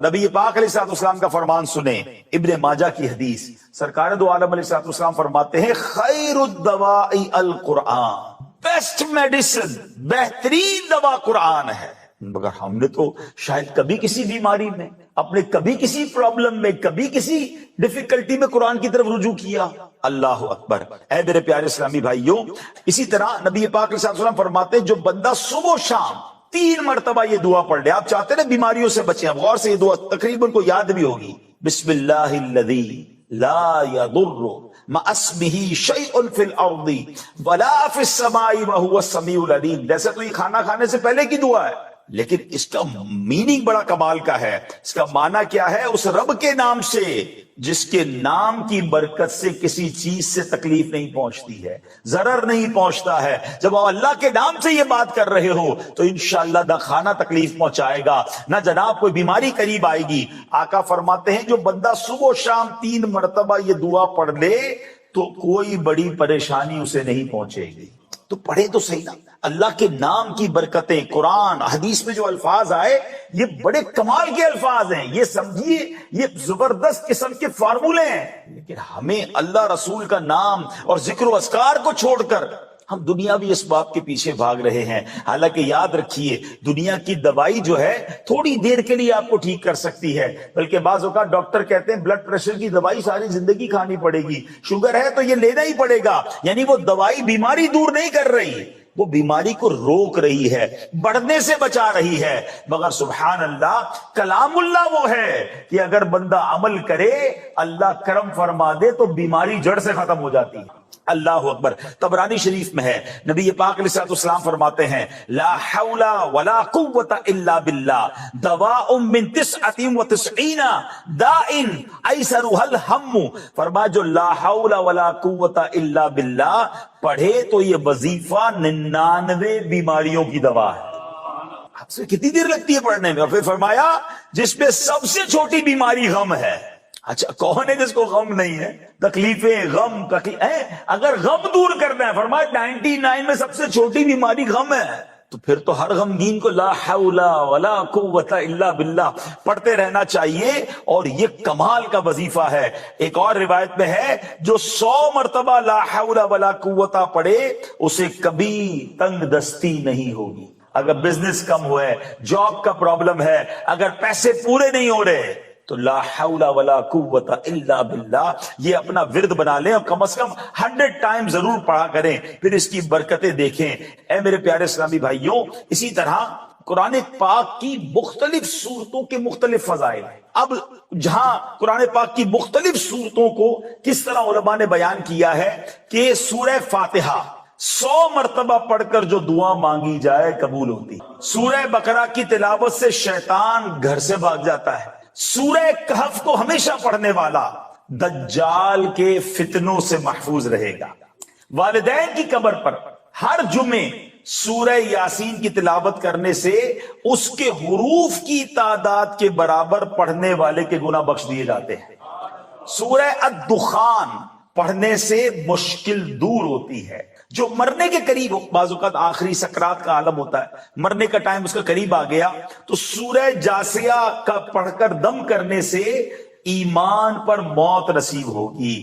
نبی پاک علیہ السلام کا فرمان سنیں، ابن ماجہ کی حدیث، سرکار دو عالم علیہ السلام فرماتے ہیں خیر الدواء القرآن، بیسٹ میڈیسن، بہترین دوا قرآن ہے۔ مگر ہم نے تو شاید کبھی کسی بیماری میں، اپنے کبھی کسی پرابلم میں، کبھی کسی ڈیفیکلٹی میں قرآن کی طرف رجوع کیا۔ اللہ اکبر۔ اے میرے پیارے اسلامی بھائیوں، اسی طرح نبی پاک علیہ السلام فرماتے ہیں جو بندہ صبح و شام 3 مرتبہ یہ دعا پڑھ لے، آپ چاہتے ہیں بیماریوں سے بچیں، اب غور سے یہ دعا تقریباً کو یاد بھی ہوگی، بسم اللہ الذی لا یضر مع اسمہ شیء فی الارض ولا فی السماء وہو السمیع العلیم۔ جیسے تو یہ کھانا کھانے سے پہلے کی دعا ہے، لیکن اس کا میننگ بڑا کمال کا ہے۔ اس کا معنی کیا ہے؟ اس رب کے نام سے جس کے نام کی برکت سے کسی چیز سے تکلیف نہیں پہنچتی ہے، ضرر نہیں پہنچتا ہے۔ جب آپ اللہ کے نام سے یہ بات کر رہے ہو تو انشاءاللہ نہ کھانا تکلیف پہنچائے گا، نہ جناب کوئی بیماری قریب آئے گی۔ آقا فرماتے ہیں جو بندہ صبح و شام 3 مرتبہ یہ دعا پڑھ لے تو کوئی بڑی پریشانی اسے نہیں پہنچے گی۔ تو پڑھے تو صحیح نا، اللہ کے نام کی برکتیں، قرآن حدیث میں جو الفاظ آئے یہ بڑے کمال کے الفاظ ہیں، یہ سمجھیے یہ زبردست قسم کے فارمولے ہیں، لیکن ہمیں اللہ رسول کا نام اور ذکر و اذکار کو چھوڑ کر ہم دنیاوی اسباب کے پیچھے بھاگ رہے ہیں۔ حالانکہ یاد رکھیے دنیا کی دوائی جو ہے تھوڑی دیر کے لیے آپ کو ٹھیک کر سکتی ہے، بلکہ بعض اوقات ڈاکٹر کہتے ہیں بلڈ پریشر کی دوائی ساری زندگی کھانی پڑے گی، شوگر ہے تو یہ لینا ہی پڑے گا، یعنی وہ دوائی بیماری دور نہیں کر رہی، وہ بیماری کو روک رہی ہے، بڑھنے سے بچا رہی ہے۔ مگر سبحان اللہ، کلام اللہ وہ ہے کہ اگر بندہ عمل کرے اللہ کرم فرما دے تو بیماری جڑ سے ختم ہو جاتی ہے۔ اللہ اکبر۔ طبرانی شریف میں ہے، نبی پاک علیہ السلام فرماتے ہیں لا حول ولا قوت الا باللہ دواء من 99 داء ایسرها الہم۔ فرمایا جو لا حول ولا قوت الا باللہ پڑھے تو یہ وظیفہ 99 بیماریوں کی دوا ہے۔ آپ سے کتنی دیر لگتی ہے پڑھنے میں؟ اور پھر فرمایا جس پہ سب سے چھوٹی بیماری غم ہے۔ اچھا کون ہے جس کو غم نہیں ہے؟ تکلیفیں، غم، اگر غم دور کرنا ہے، فرمایا 99 میں سب سے چھوٹی بیماری غم ہے، تو پھر تو ہر غمگین کو لا حول ولا قوت الا باللہ پڑھتے رہنا چاہیے، اور یہ کمال کا وظیفہ ہے۔ ایک اور روایت میں ہے جو 100 مرتبہ لا حول ولا قوت پڑھے اسے کبھی تنگ دستی نہیں ہوگی۔ اگر بزنس کم ہوئے، جاب کا پرابلم ہے، اگر پیسے پورے نہیں ہو رہے تو لا حول ولا قوت الا باللہ یہ اپنا ورد بنا لیں، اور کم از کم 100 ٹائم ضرور پڑھا کریں، پھر اس کی برکتیں دیکھیں۔ اے میرے پیارے اسلامی بھائیوں، اسی طرح قرآن پاک کی مختلف صورتوں کے مختلف فضائل ہیں۔ اب جہاں قرآن پاک کی مختلف صورتوں کو کس طرح علماء نے بیان کیا ہے کہ سورہ فاتحہ 100 مرتبہ پڑھ کر جو دعا مانگی جائے قبول ہوتی، سورہ بقرہ کی تلاوت سے شیطان گھر سے بھاگ جاتا ہے، سورہ کہف کو ہمیشہ پڑھنے والا دجال کے فتنوں سے محفوظ رہے گا، والدین کی قبر پر ہر جمعے سورہ یاسین کی تلاوت کرنے سے اس کے حروف کی تعداد کے برابر پڑھنے والے کے گناہ بخش دیے جاتے ہیں، سورہ الدخان پڑھنے سے مشکل دور ہوتی ہے، جو مرنے کے قریب ہو، بعض اوقات آخری سکرات کا عالم ہوتا ہے، مرنے کا ٹائم اس کا قریب آ گیا، تو سورہ جاسیہ کا پڑھ کر دم کرنے سے ایمان پر موت نصیب ہوگی،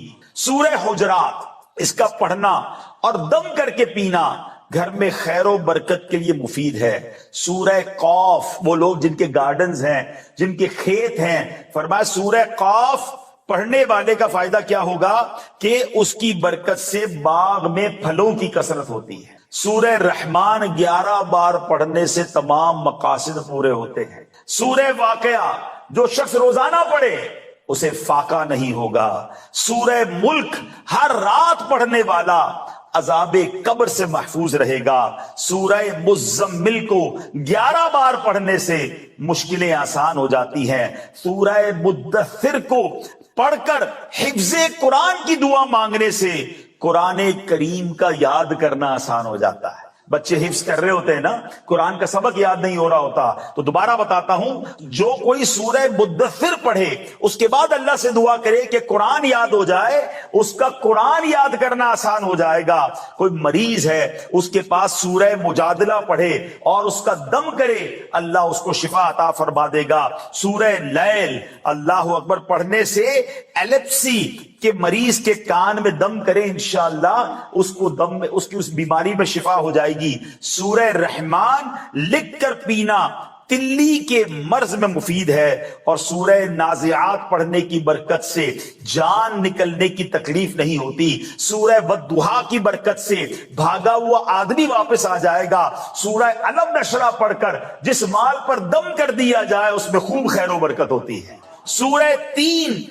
سورہ حجرات اس کا پڑھنا اور دم کر کے پینا گھر میں خیر و برکت کے لیے مفید ہے، سورہ قاف وہ لوگ جن کے گارڈنز ہیں، جن کے کھیت ہیں، فرمایا سورہ قاف پڑھنے والے کا فائدہ کیا ہوگا کہ اس کی برکت سے باغ میں پھلوں کی کثرت ہوتی ہے، سورہ رحمان 11 بار پڑھنے سے تمام مقاصد پورے ہوتے ہیں، سورہ واقعہ جو شخص روزانہ پڑھے اسے فاقہ نہیں ہوگا، سورہ ملک ہر رات پڑھنے والا عذاب قبر سے محفوظ رہے گا، سورہ مزمل کو 11 بار پڑھنے سے مشکلیں آسان ہو جاتی ہیں، سورہ مدثر کو پڑھ کر حفظ قرآن کی دعا مانگنے سے قرآن کریم کا یاد کرنا آسان ہو جاتا ہے، بچے حفظ کر رہے ہوتے ہیں نا, قرآن کا سبق یاد نہیں ہو رہا ہوتا, تو دوبارہ بتاتا ہوں, جو کوئی سورہ مدثر پڑھے اس کے بعد اللہ سے دعا کرے کہ قرآن یاد ہو جائے, اس کا قرآن یاد کرنا آسان ہو جائے گا. کوئی مریض ہے, اس کے پاس سورہ مجادلہ پڑھے اور اس کا دم کرے, اللہ اس کو شفا عطا فرما دے گا. سورہ لیل اللہ اکبر پڑھنے سے ایلپسی کہ مریض کے کان میں دم کرے, انشاءاللہ اس کو دم میں اس کی اس بیماری میں شفا ہو جائے گی. سورہ رحمان لکھ کر پینا تلی کے مرض میں مفید ہے, اور سورہ نازعات پڑھنے کی برکت سے جان نکلنے کی تکلیف نہیں ہوتی. سورہ والضحیٰ کی برکت سے بھاگا ہوا آدمی واپس آ جائے گا. سورہ علم نشرہ پڑھ کر جس مال پر دم کر دیا جائے اس میں خوب خیر و برکت ہوتی ہے. سورہ تین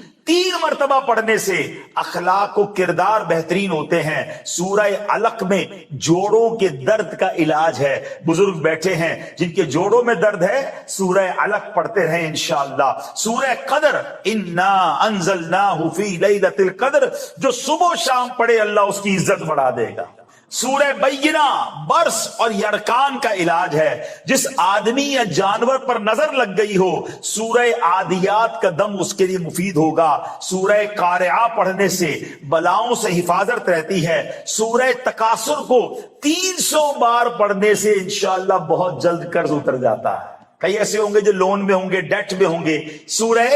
مرتبہ پڑھنے سے اخلاق و کردار بہترین ہوتے ہیں. سورہ علق میں جوڑوں کے درد کا علاج ہے. بزرگ بیٹھے ہیں جن کے جوڑوں میں درد ہے, سورہ علق پڑھتے رہیں انشاءاللہ. سورہ قدر انا انزلناہ فی لیلۃ القدر, جو صبح و شام پڑھے اللہ اس کی عزت بڑھا دے گا. سورہ بینہ برس اور یرکان کا علاج ہے. جس آدمی یا جانور پر نظر لگ گئی ہو, سورہ عادیات کا دم اس کے لیے مفید ہوگا. سورہ قارعہ پڑھنے سے بلاؤں سے حفاظت رہتی ہے. سورہ تکاثر کو 300 بار پڑھنے سے انشاءاللہ بہت جلد قرض اتر جاتا ہے. کئی ایسے ہوں گے جو لون میں ہوں گے, ڈیٹ میں ہوں گے. سورہ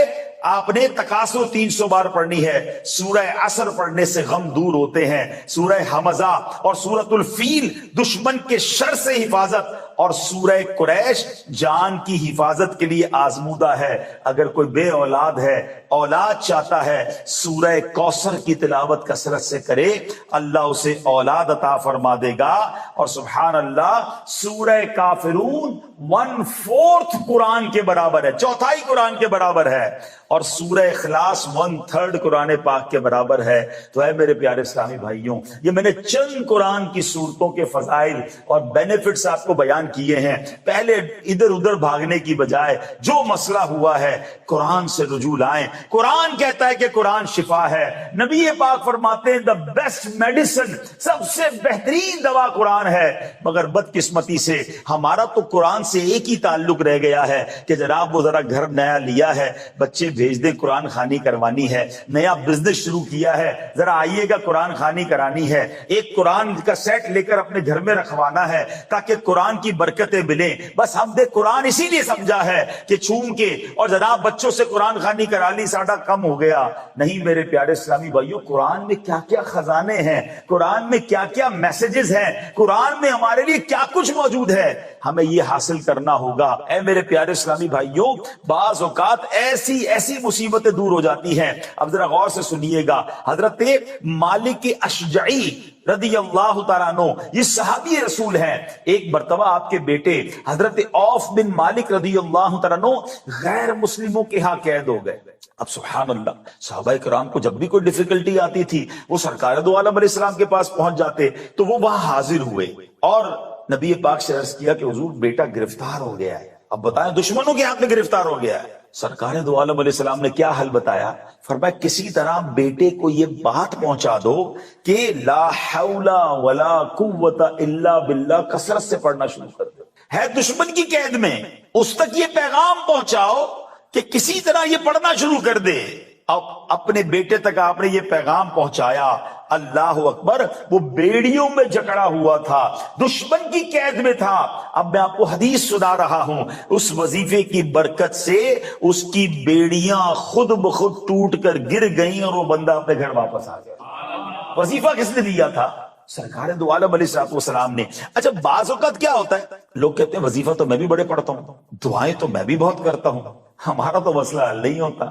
آپ نے تکاثر 300 بار پڑھنی ہے. سورہ عصر پڑھنے سے غم دور ہوتے ہیں. سورہ حمزہ اور سورۃ الفیل دشمن کے شر سے حفاظت, اور سورہ قریش جان کی حفاظت کے لیے آزمودہ ہے. اگر کوئی بے اولاد ہے, اولاد چاہتا ہے, سورہ کوثر کی تلاوت کثرت سے کرے, اللہ اسے اولاد عطا فرما دے گا. اور سبحان اللہ, سورہ کافرون 1/4 قرآن کے برابر ہے, چوتھائی قرآن کے برابر ہے. اور سورہ اخلاص 1/3 قرآن پاک کے برابر ہے. تو اے میرے پیارے اسلامی بھائیوں, یہ میں نے چند قرآن کی سورتوں کے فضائل اور بینیفٹس آپ کو بیان کیے ہیں. پہلے ادھر ادھر بھاگنے کی بجائے جو مسئلہ ہوا ہے قرآن سے رجوع لائیں. قرآن کہتا ہے کہ قرآن شفا ہے. نبی پاک فرماتے ہیں دا بیسٹ میڈیسن, سب سے بہترین دوا قرآن ہے. مگر بدقسمتی سے ہمارا تو قرآن سے ایک ہی تعلق رہ گیا ہے کہ جناب وہ ذرا گھر نیا لیا ہے, بچے بھیج دیں, قرآن خوانی کروانی ہے. نیا بزنس شروع کیا ہے, ذرا آئیے گا قرآن خوانی کرانی ہے. ایک قرآن کا سیٹ لے کر اپنے گھر میں رکھوانا ہے تاکہ قرآن کی برکتیں ملیں. بس ہم نے قرآن اسی لیے سمجھا ہے کہ چھوم کے اور جناب بچوں سے قرآن خوانی کرا لی, ساڈا کم ہو گیا. نہیں میرے پیارے اسلامی بھائیوں, قرآن میں کیا کیا خزانے ہیں, قرآن میں کیا کیا میسجز ہیں, قرآن میں ہمارے لیے کیا کچھ موجود ہے, ہمیں یہ حاصل کرنا ہوگا. اے میرے پیارے اسلامی بھائیوں, بعض اوقات ایسی مصیبتیں دور ہو جاتی ہیں. اب ذرا غور سے سنیے گا. حضرت مالک اشجعی رضی اللہ تعالیٰ عنہ, یہ صحابی رسول ہیں. ایک مرتبہ آپ کے بیٹے حضرت عوف بن مالک رضی اللہ تعالیٰ عنہ غیر مسلموں کے ہاں قید ہو گئے. اب سبحان اللہ, صحابہ کرام کو جب بھی کوئی ڈیفیکلٹی آتی تھی وہ سرکار دو عالم علیہ السلام کے پاس پہنچ جاتے, تو وہ وہاں حاضر ہوئے اور نبی پاک سے عرض کیا کہ حضور بیٹا گرفتار ہو گیا ہے. اب بتائیں, دشمنوں کے ہاتھ میں گرفتار ہو گیا ہے. سرکار دو عالم علیہ السلام نے کیا حل بتایا؟ فرمایا کسی طرح بیٹے کو یہ بات پہنچا دو کہ لا حول ولا قوت الا باللہ کثرت سے پڑھنا شروع کر دو. ہے دشمن کی قید میں, اس تک یہ پیغام پہنچاؤ کہ کسی طرح یہ پڑھنا شروع کر دے. اب اپنے بیٹے تک آپ نے یہ پیغام پہنچایا. اللہ اکبر, وہ بیڑیوں میں جکڑا ہوا تھا, دشمن کی قید میں تھا. اب میں آپ کو حدیث سنا رہا ہوں, اس وظیفے کی برکت سے اس کی بیڑیاں خود بخود ٹوٹ کر گر گئیں اور وہ بندہ اپنے گھر واپس آ گیا. وظیفہ کس نے دیا تھا؟ سرکار دو عالم علیہ السلام نے. اچھا بعض اوقات کیا ہوتا ہے, لوگ کہتے ہیں وظیفہ تو میں بھی بڑے پڑھتا ہوں, دعائیں تو میں بھی بہت کرتا ہوں, ہمارا تو مسئلہ حل نہیں ہوتا,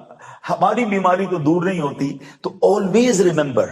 ہماری بیماری تو دور نہیں ہوتی. تو آلویز ریممبر,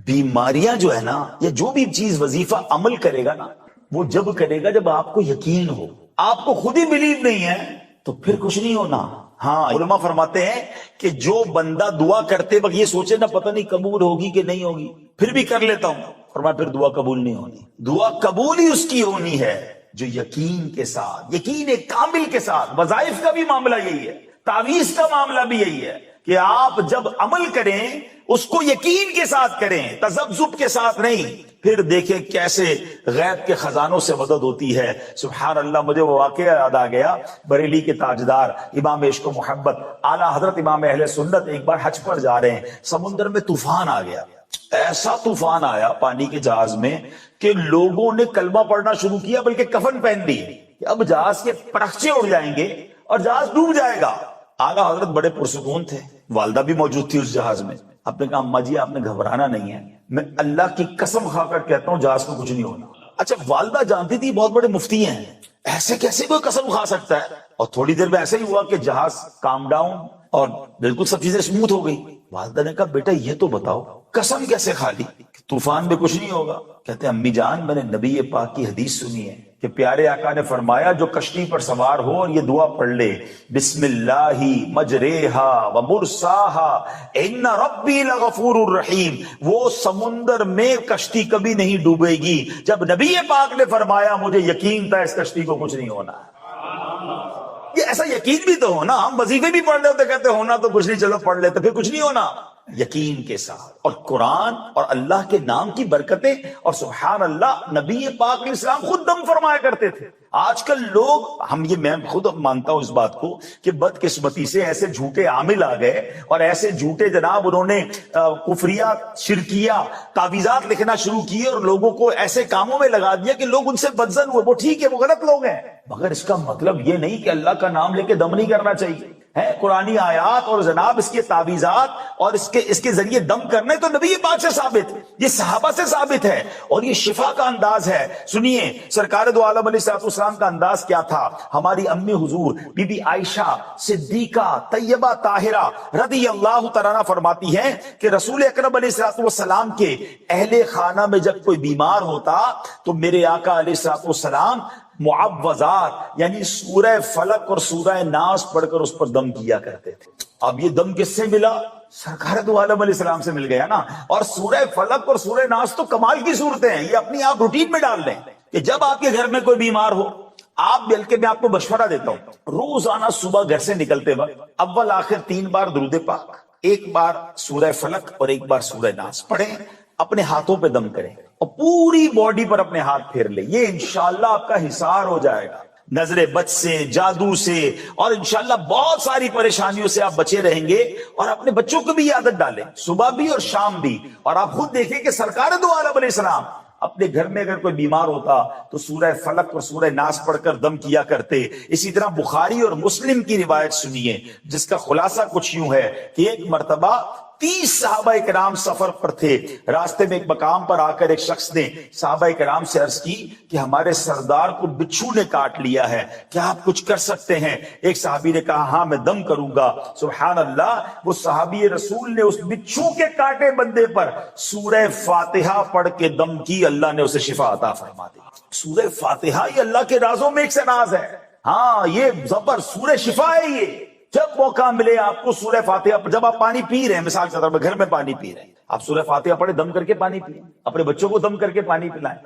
بیماریاں جو ہے نا, یا جو بھی چیز وظیفہ عمل کرے گا نا, وہ جب کرے گا جب آپ کو یقین ہو. آپ کو خود ہی بلیو نہیں ہے تو پھر کچھ نہیں ہونا. ہاں, علماء فرماتے ہیں کہ جو بندہ دعا کرتے وقت یہ سوچے نا پتہ نہیں قبول ہوگی کہ نہیں ہوگی, پھر بھی کر لیتا ہوں, فرمایا پھر دعا قبول نہیں ہونی. دعا قبول ہی اس کی ہونی ہے جو یقین کے ساتھ, یقین کامل کے ساتھ. وظائف کا بھی معاملہ یہی ہے, تعویذ کا معاملہ بھی یہی ہے کہ آپ جب عمل کریں اس کو یقین کے ساتھ کریں، تذبذب کے ساتھ نہیں. پھر دیکھیں کیسے غیب کے خزانوں سے مدد ہوتی ہے. سبحان اللہ. مجھے وہ واقعہ یاد آ گیا، بریلی کے تاجدار امام عشق و محبت اعلیٰ حضرت امام اہل سنت ایک بار حج پر جا رہے ہیں، سمندر میں طوفان آ گیا. ایسا طوفان آیا پانی کے جہاز میں کہ لوگوں نے کلمہ پڑھنا شروع کیا، بلکہ کفن پہن لی کہ اب جہاز کے پرخچے اڑ جائیں گے اور جہاز ڈوب جائے گا. اعلیٰ حضرت بڑے پرسکون تھے، والدہ بھی موجود تھی اس جہاز میں. آپ نے کہا اماں جی آپ نے گھبرانا نہیں ہے، میں اللہ کی قسم کھا کر کہتا ہوں جہاز کو کچھ نہیں ہونا. اچھا والدہ جانتی تھی بہت بڑے مفتی ہیں، ایسے کیسے کوئی قسم کھا سکتا ہے. اور تھوڑی دیر میں ایسے ہی ہوا کہ جہاز کام ڈاؤن اور بالکل سب چیزیں اسموتھ ہو گئی. والدہ نے کہا بیٹا یہ تو بتاؤ قسم کیسے کھا لی طوفان میں کچھ نہیں ہوگا؟ کہتے ہیں امی جان میں نے نبی پاک کی حدیث سنی ہے کہ پیارے آقا نے فرمایا جو کشتی پر سوار ہو اور یہ دعا پڑھ لے بسم اللہ مجریہا و مرساہا ان ربی لغفور الرحیم، وہ سمندر میں کشتی کبھی نہیں ڈوبے گی. جب نبی پاک نے فرمایا مجھے یقین تھا اس کشتی کو کچھ نہیں ہونا. یہ ایسا یقین بھی تو ہونا. ہم وظیفے بھی پڑھ لیتے کہتے ہونا تو کچھ نہیں، چلو پڑھ لیتے، پھر کچھ نہیں ہونا. یقین کے ساتھ اور قرآن اور اللہ کے نام کی برکتیں اور سبحان اللہ نبی پاک علیہ السلام خود دم فرمایا کرتے تھے. آج کل لوگ میں خود مانتا ہوں اس بات کو کہ بدقسمتی سے ایسے جھوٹے عامل آ گئے اور ایسے جھوٹے جناب انہوں نے کفریہ شرکیہ تعویذات لکھنا شروع کیے اور لوگوں کو ایسے کاموں میں لگا دیا کہ لوگ ان سے بدزن ہوئے. وہ ٹھیک ہے وہ غلط لوگ ہیں، مگر اس کا مطلب یہ نہیں کہ اللہ کا نام لے کے دم نہیں کرنا چاہیے. قرآنی آیات اور جناب اس کے تعویذات اور اس کے ذریعے دم کرنے تو نبی پاک سے ثابت، یہ صحابہ سے ثابت ہے اور یہ شفا کا انداز ہے. سنیے سرکار دو عالم علیہ السلام کا انداز کیا تھا. ہماری امی حضور بی بی عائشہ صدیقہ طیبہ طاہرہ رضی اللہ تعالیٰ عنہ فرماتی ہیں کہ رسول اکرم علیہ السلام کے اہل خانہ میں جب کوئی بیمار ہوتا تو میرے آقا علیہ السلام معوذات یعنی سورہ فلق اور سورہ ناس پڑھ کر اس پر دم کیا کرتے تھے. اب یہ دم کس سے ملا؟ سرکار دو عالم علیہ السلام سے مل گیا نا. اور سورہ فلق اور سورہ ناس تو کمال کی صورتیں ہیں، یہ اپنی آپ روٹین میں ڈال لیں کہ جب آپ کے گھر میں کوئی بیمار ہو آپ، بلکہ میں آپ کو مشورہ دیتا ہوں روزانہ صبح گھر سے نکلتے وقت اول آخر 3 بار درود پاک، 1 بار سورہ فلق اور 1 بار سورہ ناس پڑھیں، اپنے ہاتھوں پہ دم کریں اور پوری باڈی پر اپنے ہاتھ پھیر لیں. یہ انشاءاللہ آپ کا حصار ہو جائے گا نظر بد سے، جادو سے، اور انشاءاللہ بہت ساری پریشانیوں سے آپ بچے رہیں گے. اور اپنے بچوں کو بھی یہ عادت ڈالیں صبح بھی اور شام بھی. اور آپ خود دیکھیں کہ سرکار دو عالم علیہ السلام اپنے گھر میں اگر کوئی بیمار ہوتا تو سورہ فلق اور سورہ ناس پڑھ کر دم کیا کرتے. اسی طرح بخاری اور مسلم کی روایت سنیے جس کا خلاصہ کچھ یوں ہے کہ ایک مرتبہ 30 صحابہ کرام سفر پر تھے. راستے میں ایک مقام پر آ کر ایک شخص نے صحابہ کرام سے عرض کی کہ ہمارے سردار کو بچھو نے کاٹ لیا ہے، کیا آپ کچھ کر سکتے ہیں؟ ایک صحابی نے کہا ہاں میں دم کروں گا. سبحان اللہ، وہ صحابی رسول نے اس بچھو کے کاٹے بندے پر سورہ فاتحہ پڑھ کے دم کی، اللہ نے اسے شفا عطا فرما دی. سورہ فاتحہ یہ اللہ کے رازوں میں ایک سے راز ہے. ہاں یہ زبر سورہ شفا ہے. یہ جب موقع ملے آپ کو سورہ فاتحہ، جب آپ پانی پی رہے ہیں مثال کے طور پر گھر میں پانی پی رہے ہیں، آپ سورہ فاتحہ پڑھے دم کر کے پانی پیئیں، اپنے بچوں کو دم کر کے پانی پلائیں.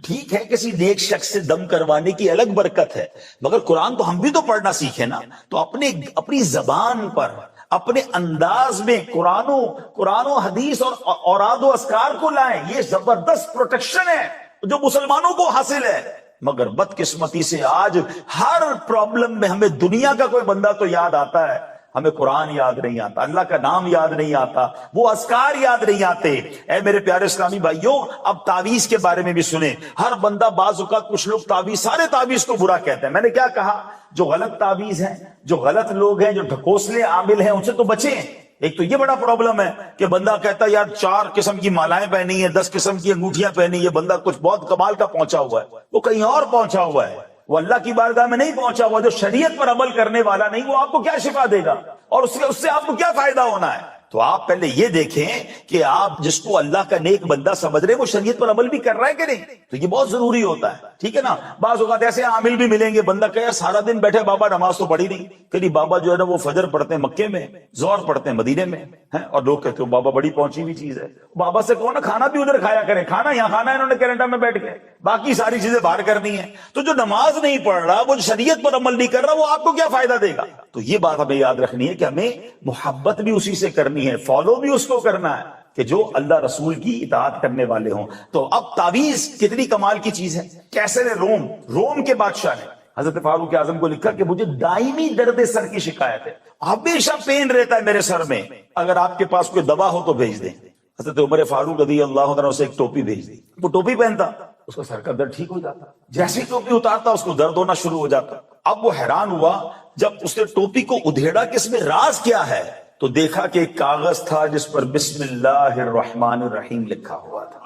ٹھیک ہے کسی نیک شخص سے دم کروانے کی الگ برکت ہے، مگر قرآن تو ہم بھی تو پڑھنا سیکھیں نا. تو اپنی زبان پر اپنے انداز میں قرآن و حدیث اور اوراد و اذکار کو لائیں. یہ زبردست پروٹیکشن ہے جو مسلمانوں کو حاصل ہے. مگر بدقسمتی سے آج ہر پرابلم میں ہمیں دنیا کا کوئی بندہ تو یاد آتا ہے، ہمیں قرآن یاد نہیں آتا، اللہ کا نام یاد نہیں آتا، وہ اذکار یاد نہیں آتے. اے میرے پیارے اسلامی بھائیوں، اب تعویذ کے بارے میں بھی سنیں. ہر بندہ بعض اوقات کچھ لوگ سارے تعویذ کو برا کہتے ہیں. میں نے کیا کہا؟ جو غلط تعویذ ہیں، جو غلط لوگ ہیں، جو ڈھکوسلے عامل ہیں، ان سے تو بچیں. ایک تو یہ بڑا پرابلم ہے کہ بندہ کہتا ہے یار 4 قسم کی مالائیں پہنی ہیں، 10 قسم کی انگوٹھیاں پہنی ہیں، بندہ کچھ بہت کمال کا پہنچا ہوا ہے، وہ کہیں اور پہنچا ہوا ہے، وہ اللہ کی بارگاہ میں نہیں پہنچا ہوا. جو شریعت پر عمل کرنے والا نہیں، وہ آپ کو کیا شفا دے گا اور اس سے آپ کو کیا فائدہ ہونا ہے؟ تو آپ پہلے یہ دیکھیں کہ آپ جس کو اللہ کا نیک بندہ سمجھ رہے وہ شریعت پر عمل بھی کر رہا ہے کہ نہیں. تو یہ بہت ضروری ہوتا ہے، ٹھیک ہے نا. بعض اوقات ایسے عامل بھی ملیں گے، بندہ کہ یار سارا دن بیٹھے بابا نماز تو پڑھی نہیں، کہ بابا جو ہے نا وہ فجر پڑھتے ہیں مکے میں، ظہر پڑھتے ہیں مدینے میں، اور لوگ کہتے ہیں بابا بڑی پہنچی ہوئی چیز ہے. بابا سے کہو نا کھانا بھی ادھر کھایا کریں، کھانا یہاں کھانا ہے انہوں نے کینیڈا میں بیٹھ کے، باقی ساری چیزیں باہر کرنی ہے. تو جو نماز نہیں پڑھ رہا، وہ شریعت پر عمل نہیں کر رہا، وہ آپ کو کیا فائدہ دے گا؟ تو یہ بات ہمیں یاد رکھنی ہے کہ ہمیں محبت بھی اسی سے کرنی کرنی ہے، فالو بھی اس کو کرنا ہے کہ جو اللہ رسول کی اطاعت کرنے والے ہوں۔ تو اب تعویذ کتنی کمال کی چیز ہے۔ کیسر روم کے بادشاہ نے حضرت فاروق اعظم کو لکھا کہ مجھے دائمی درد سر کی شکایت ہے، ہمیشہ پین رہتا ہے میرے سر میں، اگر آپ کے پاس کوئی دوا ہو تو بھیج دیں۔ حضرت عمر فاروق رضی اللہ عنہ سے ایک ٹوپی بھیج دی، وہ ٹوپی پہنتا، اس کا سر کا درد ٹھیک ہو جاتا، جیسے ہی ٹوپی اتارتا اس کو درد ہونا شروع ہو جاتا۔ اب وہ حیران ہوا جب اس نے ٹوپی کو ادھیڑا کہ اس میں راز کیا ہے، تو دیکھا کہ ایک کاغذ تھا جس پر بسم اللہ الرحمن الرحیم لکھا ہوا تھا۔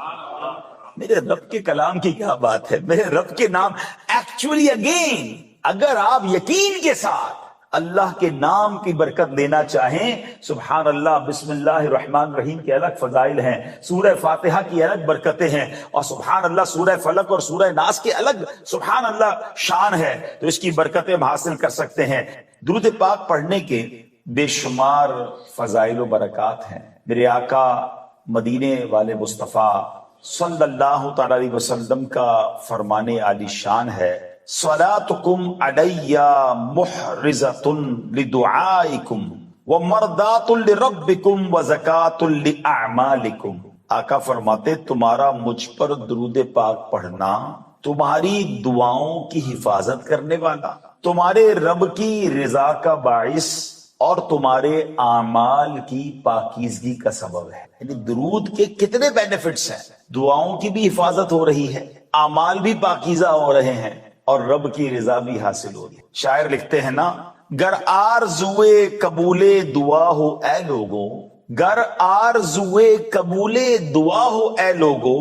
میرے رب کے کلام کی کیا بات ہے، میرے رب کے نام۔ ایکچولی اگین اگر آپ یقین کے ساتھ اللہ کے نام کی برکت لینا چاہیں، سبحان اللہ، بسم اللہ الرحمن الرحیم کے الگ فضائل ہیں، سورہ فاتحہ کی الگ برکتیں ہیں، اور سبحان اللہ سورہ فلق اور سورہ ناس کے الگ سبحان اللہ شان ہے، تو اس کی برکتیں ہم حاصل کر سکتے ہیں۔ درود پاک پڑھنے کے بے شمار فضائل و برکات ہیں۔ میرے آقا مدینے والے مصطفیٰ صلی اللہ تعالی علیہ وسلم کا فرمان عالی شان ہے، صلاتکم علی محرزۃ لدعائکم ومرضات لربکم وزکاۃ لاعمالکم۔ آقا فرماتے تمہارا مجھ پر درود پاک پڑھنا تمہاری دعاؤں کی حفاظت کرنے والا، تمہارے رب کی رضا کا باعث اور تمہارے اعمال کی پاکیزگی کا سبب ہے۔ یعنی درود کے کتنے بینیفٹس ہیں، دعاؤں کی بھی حفاظت ہو رہی ہے، اعمال بھی پاکیزہ ہو رہے ہیں، اور رب کی رضا بھی حاصل ہو رہی ہے۔ شاعر لکھتے ہیں نا، گر آرزوئے قبول دعا ہو اے لوگو، گر آرزوئے قبول دعا ہو اے لوگو،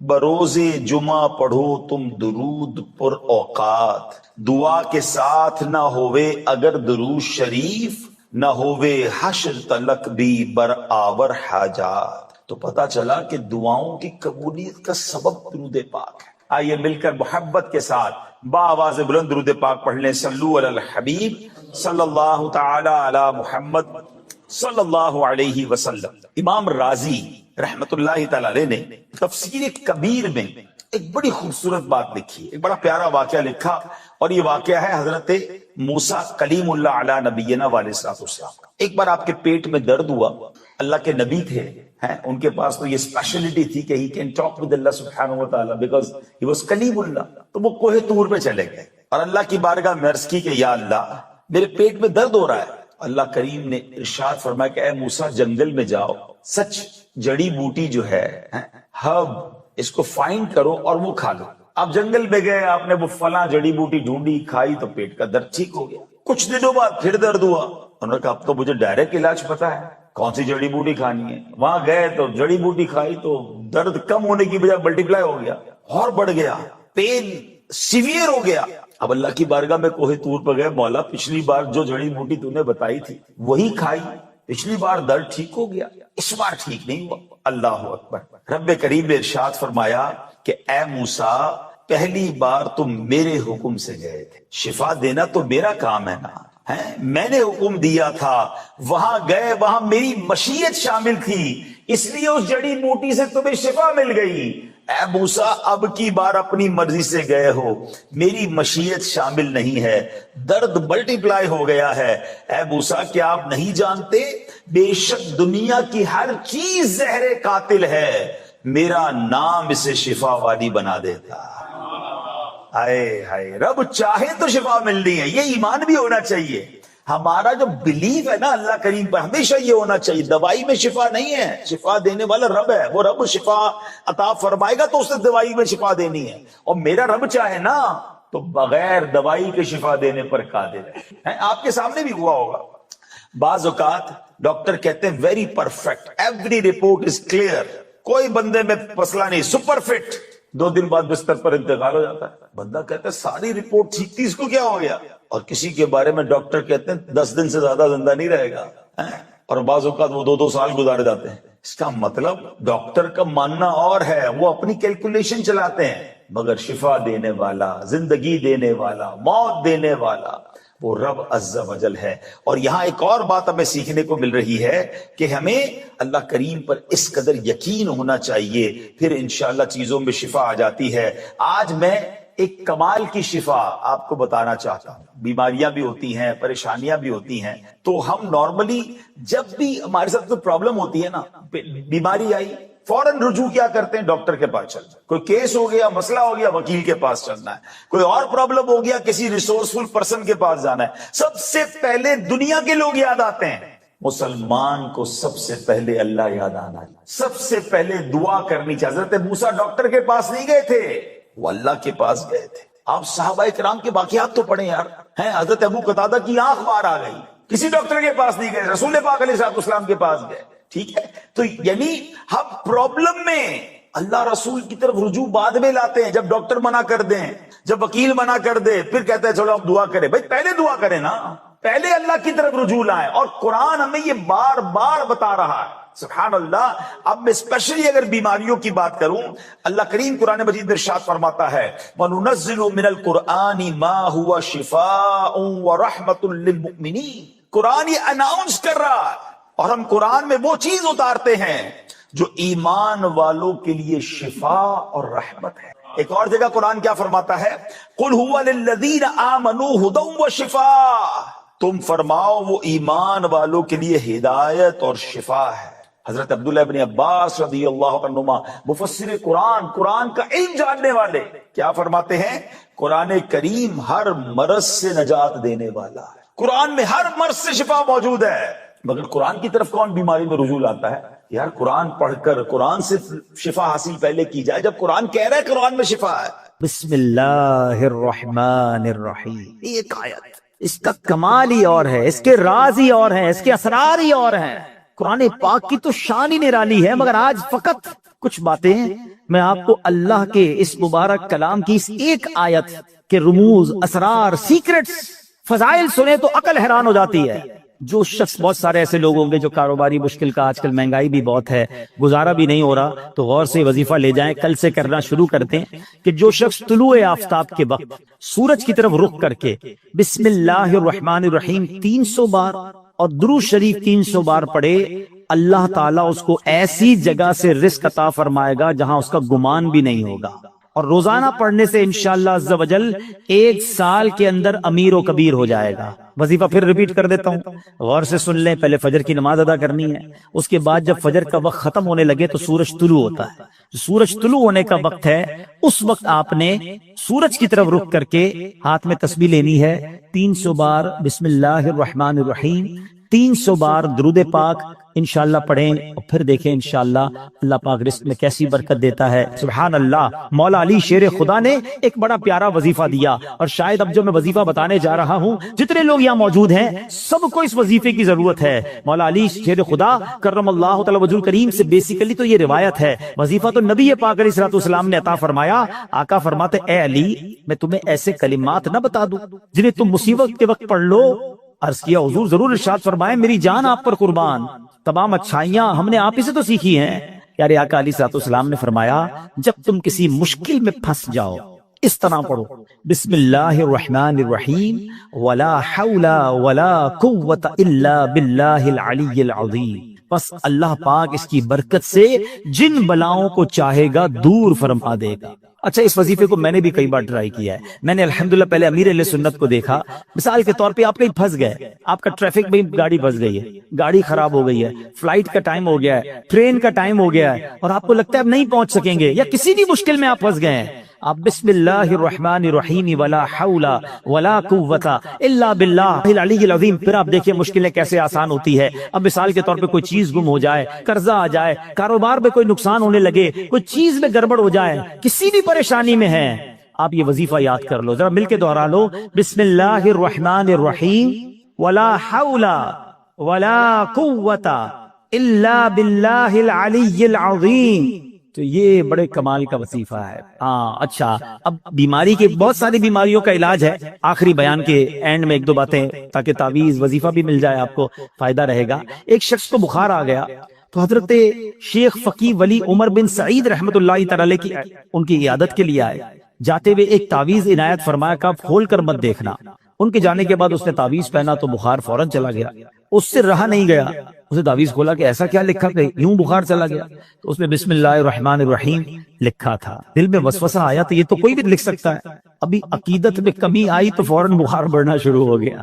بروز جمعہ پڑھو تم درود پر اوقات، دعا کے ساتھ نہ ہوئے اگر درود شریف، نہ ہوئے حشر تلک بھی برآور حاجات۔ تو پتا چلا کہ دعاؤں کی قبولیت کا سبب درود پاک ہے۔ آئیے مل کر محبت کے ساتھ بآواز بلند درود پاک پڑھ لیں۔ صلو علی الحبیب صلی اللہ تعالی علی محمد صلی اللہ علیہ وسلم۔ امام رازی رحمت اللہ تعالی علیہ نے تفسیر کبیر میں ایک بڑی خوبصورت بات لکھی، ایک بڑا پیارا واقعہ لکھا، اور یہ واقعہ ہے حضرت موسیٰ کلیم اللہ علی نبینا علیہ السلام کا۔ ایک بار آپ کے پیٹ میں درد ہوا، اللہ کے نبی تھے، ان کے پاس تو یہ اسپیشلٹی تھی کہ ہی کین ٹاک ود اللہ سبحانہ و تعالی بیکاز ہی واز کلیم اللہ۔ تو وہ کوہ طور پہ چلے گئے اور اللہ کی بارگاہ میں عرض کی کہ یا اللہ میرے پیٹ میں درد ہو رہا ہے۔ اللہ کریم نے ارشاد فرمایا کہ اے موسیٰ جنگل میں جاؤ، سچ جڑی بوٹی جو ہے ہرب، اس کو فائنڈ کرو اور وہ کھا لو۔ آپ جنگل میں گئے، آپ نے وہ فلاں جڑی بوٹی ڈھونڈی، کھائی تو پیٹ کا درد ٹھیک ہو گیا۔ کچھ دنوں بعد پھر درد ہوا، انہوں نے کہا اب تو مجھے ڈائریکٹ علاج پتا ہے، کون سی جڑی بوٹی کھانی ہے۔ وہاں گئے تو جڑی بوٹی کھائی تو درد کم ہونے کی بجائے ملٹیپلائی ہو گیا اور بڑھ گیا، پین سیویئر ہو گیا۔ اب اللہ کی بارگاہ میں کوہ طور پر گئے، مولا پچھلی بار جو جڑی بوٹی تو نے بتائی تھی وہی کھائی، پچھلی بار درد ٹھیک ہو گیا، اس بار ٹھیک نہیں ہوا۔ اللہ اکبر۔ رب کریم نے ارشاد فرمایا کہ اے موسیٰ پہلی بار تم میرے حکم سے گئے تھے، شفا دینا تو میرا کام ہے نا، میں نے حکم دیا تھا، وہاں گئے، وہاں میری مشیت شامل تھی، اس لیے اس جڑی بوٹی سے تمہیں شفا مل گئی۔ اے موسیٰ اب کی بار اپنی مرضی سے گئے ہو، میری مشیت شامل نہیں ہے، درد ملٹیپلائی ہو گیا ہے۔ اے موسیٰ کیا آپ نہیں جانتے بے شک دنیا کی ہر چیز زہر قاتل ہے، میرا نام اسے شفا والی بنا دیتا۔ ہائے ہائے، رب چاہے تو شفا ملنی ہے، یہ ایمان بھی ہونا چاہیے۔ ہمارا جو بلیف ہے نا اللہ کریم پر، ہمیشہ یہ ہونا چاہیے دوائی میں شفا نہیں ہے، شفا دینے والا رب ہے، وہ رب شفا عطا فرمائے گا تو اس نے دوائی میں شفا دینی ہے، اور میرا رب چاہے نا تو بغیر دوائی کے شفا دینے پر قادر ہے۔ آپ کے سامنے بھی ہوا ہوگا، بعض اوقات ڈاکٹر کہتے ہیں very perfect, every report is clear, کوئی بندے میں مسئلہ نہیں، سپر فٹ، 2 دن بعد بستر پر انتقال ہو جاتا ہے۔ بندہ کہتا ہے ساری رپورٹ ٹھیک تھی، اس کو کیا ہو گیا؟ اور کسی کے بارے میں ڈاکٹر کہتے ہیں 10 دن سے زیادہ زندہ نہیں رہے گا، اور بعض اوقات وہ 2 سال گزارے جاتے ہیں۔ اس کا مطلب ڈاکٹر کا ماننا اور ہے، وہ اپنی کیلکولیشن چلاتے ہیں، مگر شفا دینے والا، زندگی دینے والا، موت دینے والا وہ رب عز و جل ہے۔ اور یہاں ایک اور بات ہمیں سیکھنے کو مل رہی ہے کہ ہمیں اللہ کریم پر اس قدر یقین ہونا چاہیے، پھر انشاءاللہ چیزوں میں شفا آ جاتی ہے۔ آج میں ایک کمال کی شفا آپ کو بتانا چاہتا ہوں. بیماریاں بھی ہوتی ہیں، پریشانیاں بھی ہوتی ہیں، تو ہم نارملی جب بھی ہمارے ساتھ کوئی پرابلم ہوتی ہے نا، بیماری آئی، فوراً رجوع کیا کرتے ہیں؟ ڈاکٹر کے پاس چلنا. کوئی کیس ہو گیا، مسئلہ ہو گیا، وکیل کے پاس چلنا ہے. کوئی اور پرابلم ہو گیا، کسی ریسورسفل پرسن کے پاس جانا ہے. سب سے پہلے دنیا کے لوگ یاد آتے ہیں. مسلمان کو سب سے پہلے اللہ یاد آنا، سب سے پہلے دعا کرنی چاہیے. حضرت موسیٰ ڈاکٹر کے پاس نہیں گئے تھے، وہ اللہ کے پاس گئے تھے. آپ صحابہ کرام کے واقعات تو پڑھیں یار. ہیں حضرت ابو قتادہ کی آنکھ باہر آ گئی، کسی ڈاکٹر کے پاس نہیں گئے، رسول پاک علیہ السلام کے پاس گئے. ٹھیک ہے، تو یعنی ہم پرابلم میں اللہ رسول کی طرف رجوع بعد میں لاتے ہیں. جب ڈاکٹر منع کر دیں، جب وکیل منع کر دے، پھر کہتے ہیں چلو اب دعا کریں. بھائی پہلے دعا کریں نا، پہلے اللہ کی طرف رجوع لائیں. اور قرآن ہمیں یہ بار بار بتا رہا ہے. سبحان اللہ. اب میں اسپیشلی اگر بیماریوں کی بات کروں، اللہ کریم قرآن مجید میں ارشاد فرماتا ہے وَنُنَزِّلُ مِنَ الْقُرْآنِ مَا هُوَ شِفَاءٌ وَرَحْمَةٌ لِّلْمُؤْمِنِينَ. قرآن یہ اناؤنس کر رہا ہے، اور ہم قرآن میں وہ چیز اتارتے ہیں جو ایمان والوں کے لیے شفا اور رحمت ہے. ایک اور جگہ قرآن کیا فرماتا ہے؟ قُلْ هُوَ لِلَّذِينَ آمَنُوا هُدًى وَشِفَاءٌ. تم فرماؤ وہ ایمان والوں کے لیے ہدایت اور شفا ہے. حضرت عبداللہ ابن عباس رضی اللہ عنہما مفسر قرآن کا علم جاننے والے کیا فرماتے ہیں؟ قرآن کریم ہر مرض سے نجات دینے والا ہے. قرآن میں ہر مرض سے شفا موجود ہے. مگر قرآن کی طرف کون بیماری میں رجوع لاتا ہے؟ یار قرآن پڑھ کر قرآن سے شفا حاصل پہلے کی جائے، جب قرآن کہہ رہا ہے قرآن میں شفا ہے. بسم اللہ الرحمن الرحیم. ایک آیت، اس کا کمال ہی اور ہے، اس کے راز ہی اور ہیں، اس کے اسرار ہی اور ہیں. قرآن پاک کی تو شان ہی نرالی ہے. مگر آج فقط کچھ باتیں میں آپ کو اللہ کے اس مبارک کلام کی اس ایک آیت کے رموز، اسرار، سیکرٹس، فضائل سنے تو عقل حیران ہو جاتی ہے. جو شخص، بہت سارے ایسے لوگ ہوں گے جو کاروباری مشکل کا، آج کل مہنگائی بھی بہت ہے، گزارا بھی نہیں ہو رہا، تو غور سے وظیفہ لے جائیں. کل سے کرنا شروع کرتے ہیں کہ جو شخص طلوع آفتاب کے وقت سورج کی طرف رخ کر کے بسم اللہ الرحمن الرحیم 300 بار اور درود شریف 300 بار پڑھے، اللہ تعالیٰ اس کو ایسی جگہ سے رزق عطا فرمائے گا جہاں اس کا گمان بھی نہیں ہوگا. اور روزانہ پڑھنے سے انشاءاللہ عز و جل 1 سال کے اندر امیر و کبیر ہو جائے گا. وظیفہ پھر ریپیٹ کر دیتا ہوں، غور سے سن لیں. پہلے فجر کی نماز ادا کرنی ہے، اس کے بعد جب فجر کا وقت ختم ہونے لگے تو سورج طلوع ہوتا ہے. سورج طلوع ہونے کا وقت ہے، اس وقت آپ نے سورج کی طرف رخ کر کے ہاتھ میں تسبیح لینی ہے. 300 بار بسم اللہ الرحمن الرحیم، 300 بار درود پاک انشاءاللہ پڑھیں، اور پھر دیکھیں انشاءاللہ اللہ پاک رزق میں کیسی برکت دیتا ہے. سبحان اللہ. مولا علی شیر خدا نے ایک بڑا پیارا وظیفہ دیا، اور شاید اب جو میں وظیفہ بتانے جا رہا ہوں، جتنے لوگ یہاں موجود ہیں سب کو اس وظیفے کی ضرورت ہے. مولا علی شیر خدا کرم اللہ تعالی وجہ کریم سے بیسیکلی تو یہ روایت ہے، وظیفہ تو نبی پاک علیہ الصلوۃ والسلام نے عطا فرمایا. آقا فرماتے اے علی میں تمہیں ایسے کلمات نہ بتا دوں جنہیں تم مصیبت کے وقت پڑھ لو؟ عرض کیا حضور ضرور. ارشاد فرمائے میری جان آپ پر قربان، تمام اچھائیاں ہم نے آپ ہی سے تو سیکھی ہیں. پیارے آقا علیہ الصلوۃ والسلام نے فرمایا جب تم کسی مشکل میں پھنس جاؤ اس طرح پڑھو بسم اللہ الرحمن الرحیم ولا حول ولا قوت الا باللہ العلی العظیم. بس اللہ پاک اس کی برکت سے جن بلاؤں کو چاہے گا دور فرما دے گا. اچھا، اس وظیفے کو میں نے بھی کئی بار ٹرائی کیا ہے. میں نے الحمدللہ پہلے امیر اہل سنت کو دیکھا. مثال کے طور پہ آپ کہیں پھنس گئے، آپ کا ٹریفک میں گاڑی پھنس گئی ہے، گاڑی خراب ہو گئی ہے، فلائٹ کا ٹائم ہو گیا ہے، ٹرین کا ٹائم ہو گیا ہے، اور آپ کو لگتا ہے اب نہیں پہنچ سکیں گے، یا کسی بھی مشکل میں آپ پھنس گئے ہیں، آپ بسم اللہ الرحمن الرحیم ولا حول ولا قوت الا باللہ العلی العظیم. پھر آپ دیکھیں مشکلیں کیسے آسان ہوتی ہے. اب مثال کے طور پہ کوئی چیز گم ہو جائے، قرضہ آ جائے، کاروبار میں کوئی نقصان ہونے لگے، کوئی چیز میں گڑبڑ ہو جائے، کسی بھی پریشانی میں ہے، آپ یہ وظیفہ یاد کر لو. ذرا مل کے دوہرا لو بسم اللہ الرحمن الرحیم ولا حول ولا قوت الا باللہ العلی العظیم. تو یہ بڑے کمال کا وظیفہ ہے. اچھا، اب بیماری کی بہت ساری بیماریوں کا علاج ہے. آخری بیان کے اینڈ میں 1-2 باتیں تاکہ تعویذ وظیفہ بھی مل جائے، آپ کو فائدہ رہے گا. ایک شخص کو بخار آ گیا تو حضرت شیخ فقی ولی عمر بن سعید رحمت اللہ تعالی کی ان کی عیادت کے لیے آئے. جاتے ہوئے ایک تعویذ عنایت فرمایا کہ آپ کھول کر مت دیکھنا. ان کے جانے کے بعد اس نے تعویذ پہنا تو بخار فوراً چلا گیا. اس سے رہا نہیں گیا، اسے تعویذ کھولا کہ ایسا کیا لکھا کہ یوں بخار چلا گیا؟ تو اس میں بسم اللہ الرحمن الرحیم لکھا تھا۔ دل میں وسوسہ آیا تو یہ تو کوئی بھی لکھ سکتا ہے، ابھی عقیدت میں کمی آئی تو فوراً بخار بڑھنا شروع ہو گیا۔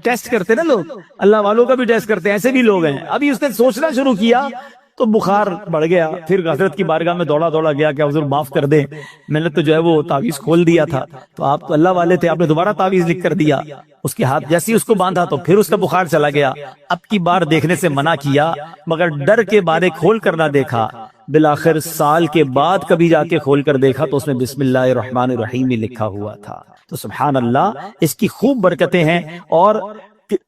ٹیسٹ کرتے نا لوگ، اللہ والوں کا بھی ٹیسٹ کرتے ہیں، ایسے بھی لوگ ہیں۔ ابھی اس نے سوچنا شروع کیا تو بخار بڑھ گیا۔ پھر حضرت کی بارگاہ میں دوڑا گیا کہ حضور معاف کر دیں، میں نے تو جو ہے وہ تعویذ کھول دیا تھا، تو آپ تو اللہ والے تھے، آپ نے دوبارہ تعویذ لکھ کر دیا۔ اس کے ہاتھ جیسے ہی اس کو باندھا تو پھر اس کا بخار چلا گیا۔ اب کی بار دیکھنے سے منع کیا، مگر ڈر کے بارے کھول کر نہ دیکھا۔ بالآخر سال کے بعد کبھی جا کے کھول کر دیکھا تو اس میں بسم اللہ الرحمن الرحیم ہی لکھا ہوا تھا۔ تو سبحان اللہ، اس کی خوب برکتیں ہیں۔ اور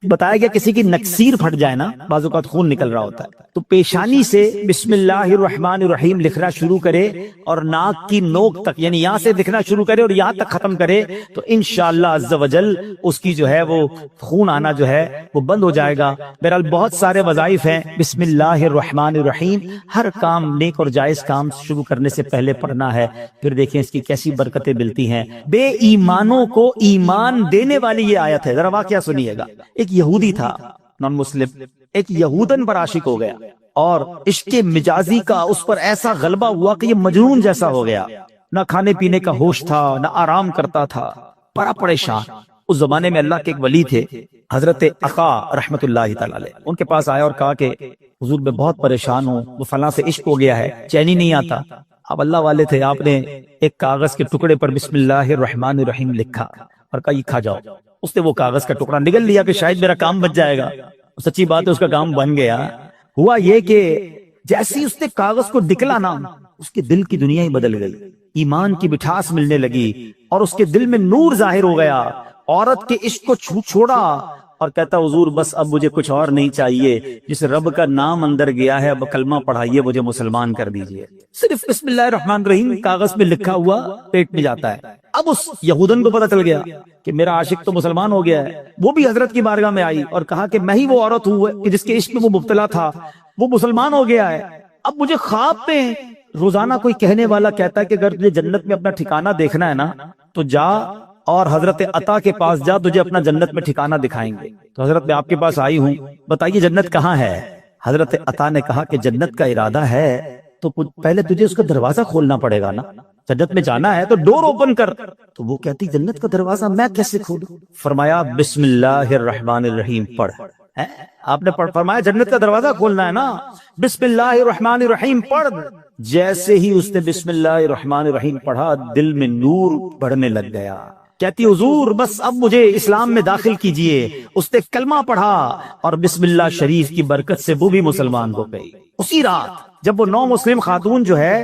بتایا گیا کسی کی نکسیر پھٹ جائے نا، بعض اوقات خون نکل رہا ہوتا ہے، تو پیشانی سے بسم اللہ الرحمن الرحیم لکھنا شروع کرے اور ناک کی نوک تک، یعنی یہاں سے لکھنا شروع کرے اور یہاں تک ختم کرے، تو انشاءاللہ عز و جل اس کی جو ہے وہ خون آنا جو ہے وہ بند ہو جائے گا۔ بہرحال بہت سارے وظائف ہیں۔ بسم اللہ الرحمن الرحیم ہر کام، نیک اور جائز کام شروع کرنے سے پہلے پڑھنا ہے، پھر دیکھیں اس کی کیسی برکتیں ملتی ہیں۔ بے ایمانوں کو ایمان دینے والی یہ آیت ہے، ذرا واقعہ سنیے گا۔ ایک یہودی تھا، نان مسلم، ایک یہودن پر عاشق ہو گیا اور عشق مجازی کا اس پر ایسا غلبہ ہوا کہ یہ مجنون جیسا ہو گیا، نہ کھانے پینے کا ہوش تھا، نہ آرام کرتا تھا، بڑا پریشان۔ اس زمانے میں اللہ کے ایک ولی تھے، حضرت عقا رحمت اللہ تعالی علیہ، ان کے پاس آیا اور کہا کہ حضور میں بہت پریشان ہوں، وہ فلاں سے عشق ہو گیا ہے، چین ہی نہیں آتا۔ آپ اللہ والے تھے، آپ نے ایک کاغذ کے ٹکڑے پر بسم اللہ الرحمن الرحیم لکھا اور کہا یہ کھا جاؤ۔ اس نے وہ کاغذ کا ٹکڑا نگل لیا کہ شاید میرا کام بچ جائے گا۔ سچی بات ہے، اس کا کام بن گیا۔ ہوا یہ کہ جیسے ہی اس نے کاغذ کو نکلا نا، اس کے دل کی دنیا ہی بدل گئی، ایمان کی مٹھاس ملنے لگی اور اس کے دل میں نور ظاہر ہو گیا۔ عورت کے عشق کو چھوڑا اور کہتا حضور بس اب مجھے کچھ اور نہیں چاہیے، جس رب کا نام اندر گیا ہے اب کلمہ پڑھائیے، مجھے مسلمان کر دیجئے۔ صرف بسم اللہ الرحمن الرحیم کاغذ میں لکھا ہوا پیٹ میں جاتا ہے۔ اب اس یہودن کو پتہ چل گیا کہ میرا عاشق تو مسلمان ہو گیا ہے۔ وہ بھی حضرت کی بارگاہ میں آئی اور کہا کہ میں ہی وہ عورت ہوں کہ جس کے عشق میں وہ مبتلا تھا، وہ مسلمان ہو گیا ہے۔ اب مجھے خواب میں روزانہ کوئی کہنے والا کہتا ہے کہ اگر تجھے جنت میں اپنا ٹھکانہ دیکھنا ہے نا تو جا اور حضرت عطا کے پاس جا، تجھے اپنا جنت میں ٹھکانہ دکھائیں گے۔ تو حضرت میں آپ کے پاس آئی ہوں، بتائیے جنت کہاں ہے؟ حضرت عطا نے کہا کہ جنت کا ارادہ ہے تو پہلے تجھے اس کا دروازہ کھولنا پڑے گا نا، جنت میں جانا ہے تو ڈور اوپن کر۔ تو وہ کہتی جنت کا دروازہ میں کیسے کھولوں؟ فرمایا بسم اللہ الرحمن الرحیم پڑھ۔ آپ نے فرمایا جنت کا دروازہ کھولنا ہے نا، بسم اللہ الرحمن الرحیم پڑھ۔ جیسے ہی اس نے بسم اللہ الرحمن الرحیم پڑھا، دل میں نور بڑھنے لگ گیا۔ کہتی حضور بس اب مجھے اسلام میں داخل کیجئے۔ اس نے کلمہ پڑھا اور بسم اللہ شریف کی برکت سے وہ بھی مسلمان ہو گئی۔ اسی رات جب وہ نو مسلم خاتون جو ہے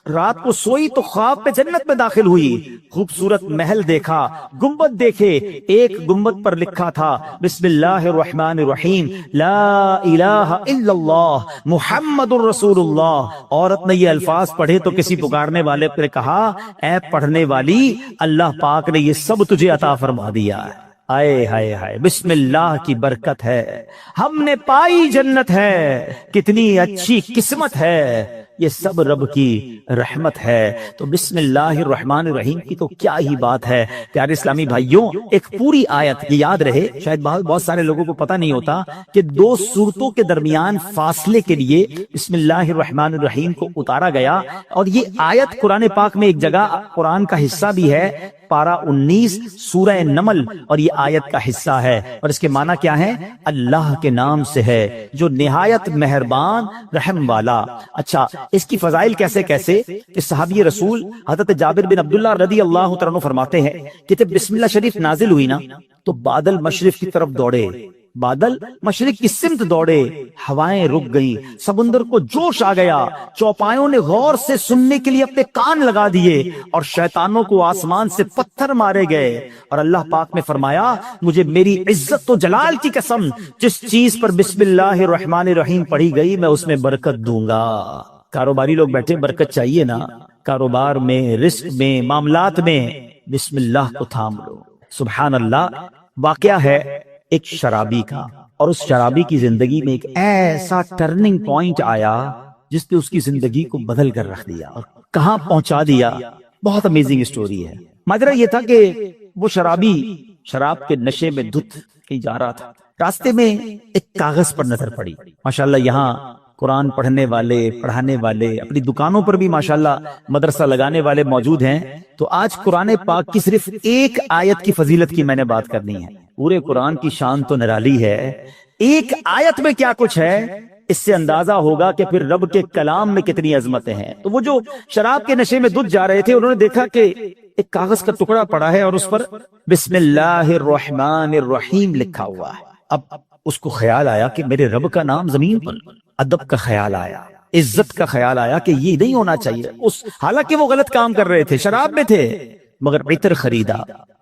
رات کو سوئی تو خواب میں جنت میں داخل ہوئی، خوبصورت محل دیکھا، گنبد دیکھے، ایک گنبد پر لکھا تھا بسم اللہ الرحمن الرحیم لا الہ الا اللہ محمد الرسول اللہ۔ عورت نے یہ الفاظ پڑھے تو کسی پکارنے والے نے کہا اے پڑھنے والی، اللہ پاک نے یہ سب تجھے عطا فرما دیا ہے۔ آئے ہائے ہائے، بسم اللہ کی برکت ہے، ہم نے پائی جنت ہے، کتنی اچھی قسمت ہے، یہ سب رب کی رحمت ہے۔ تو بسم اللہ الرحمن الرحیم کی تو کیا ہی بات ہے۔ پیارے اسلامی بھائیوں، ایک پوری آیت، یہ یاد رہے، شاید بہت سارے لوگوں کو پتہ نہیں ہوتا کہ دو سورتوں کے درمیان فاصلے کے لیے بسم اللہ الرحمن الرحیم کو اتارا گیا، اور یہ آیت قرآن پاک میں ایک جگہ قرآن کا حصہ بھی ہے، پارہ 19 سورہ نمل، اور یہ آیت کا حصہ ہے، اور اس کے معنی کیا ہے؟ اللہ کے نام سے ہے جو نہایت مہربان رحم والا۔ اچھا، اس کی فضائل کیسے کہ صحابی رسول حضرت جابر بن عبداللہ رضی اللہ تعالیٰ عنہ فرماتے ہیں کہ جب بسم اللہ شریف نازل ہوئی نا تو بادل مشرق کی طرف دوڑے، بادل مشرق کی سمت دوڑے، ہوائیں رک گئیں، سمندر کو جوش آ گیا، چوپایوں نے غور سے سننے کے لیے اپنے کان لگا دیے، اور شیطانوں کو آسمان سے پتھر مارے گئے، اور اللہ پاک نے فرمایا مجھے میری عزت و جلال کی قسم، جس چیز پر بسم اللہ الرحمن الرحیم پڑھی گئی میں اس میں برکت دوں گا۔ کاروباری لوگ بیٹھے، برکت چاہیے نا، کاروبار میں، رزق میں، معاملات میں بسم اللہ کو تھام لو۔ سبحان اللہ۔ واقعہ ہے ایک شرابی کا، اور اس شرابی کی زندگی میں ایک ایسا ٹرننگ پوائنٹ آیا جس نے اس کی زندگی کو بدل کر رکھ دیا اور کہاں پہنچا دیا۔ بہت امیزنگ اسٹوری ہے۔ ماجرا یہ تھا کہ وہ شرابی شراب کے نشے میں دھت کہیں جا رہا تھا، راستے میں ایک کاغذ پر نظر پڑی. ماشاءاللہ یہاں قرآن پڑھنے والے، پڑھانے والے، اپنی دکانوں پر بھی ماشاءاللہ مدرسہ لگانے والے موجود ہیں. تو آج قرآن پاک کی صرف ایک آیت کی فضیلت کی میں نے بات کرنی ہے. پورے قرآن کی شان تو نرالی ہے، ایک آیت میں کیا کچھ ہے اس سے اندازہ ہوگا کہ پھر رب کے کلام میں کتنی عظمتیں ہیں. تو وہ جو شراب کے نشے میں دھت جا رہے تھے، انہوں نے دیکھا کہ ایک کاغذ کا ٹکڑا پڑا ہے اور اس پر بسم اللہ الرحمن الرحیم لکھا ہوا ہے. اب اس کو خیال آیا کہ میرے رب کا نام زمین پر، ادب کا خیال آیا، عزت کا خیال آیا کہ یہ نہیں ہونا چاہیے. حالانکہ وہ غلط کام کر رہے تھے، شراب میں تھے، مگر عطر خریدا،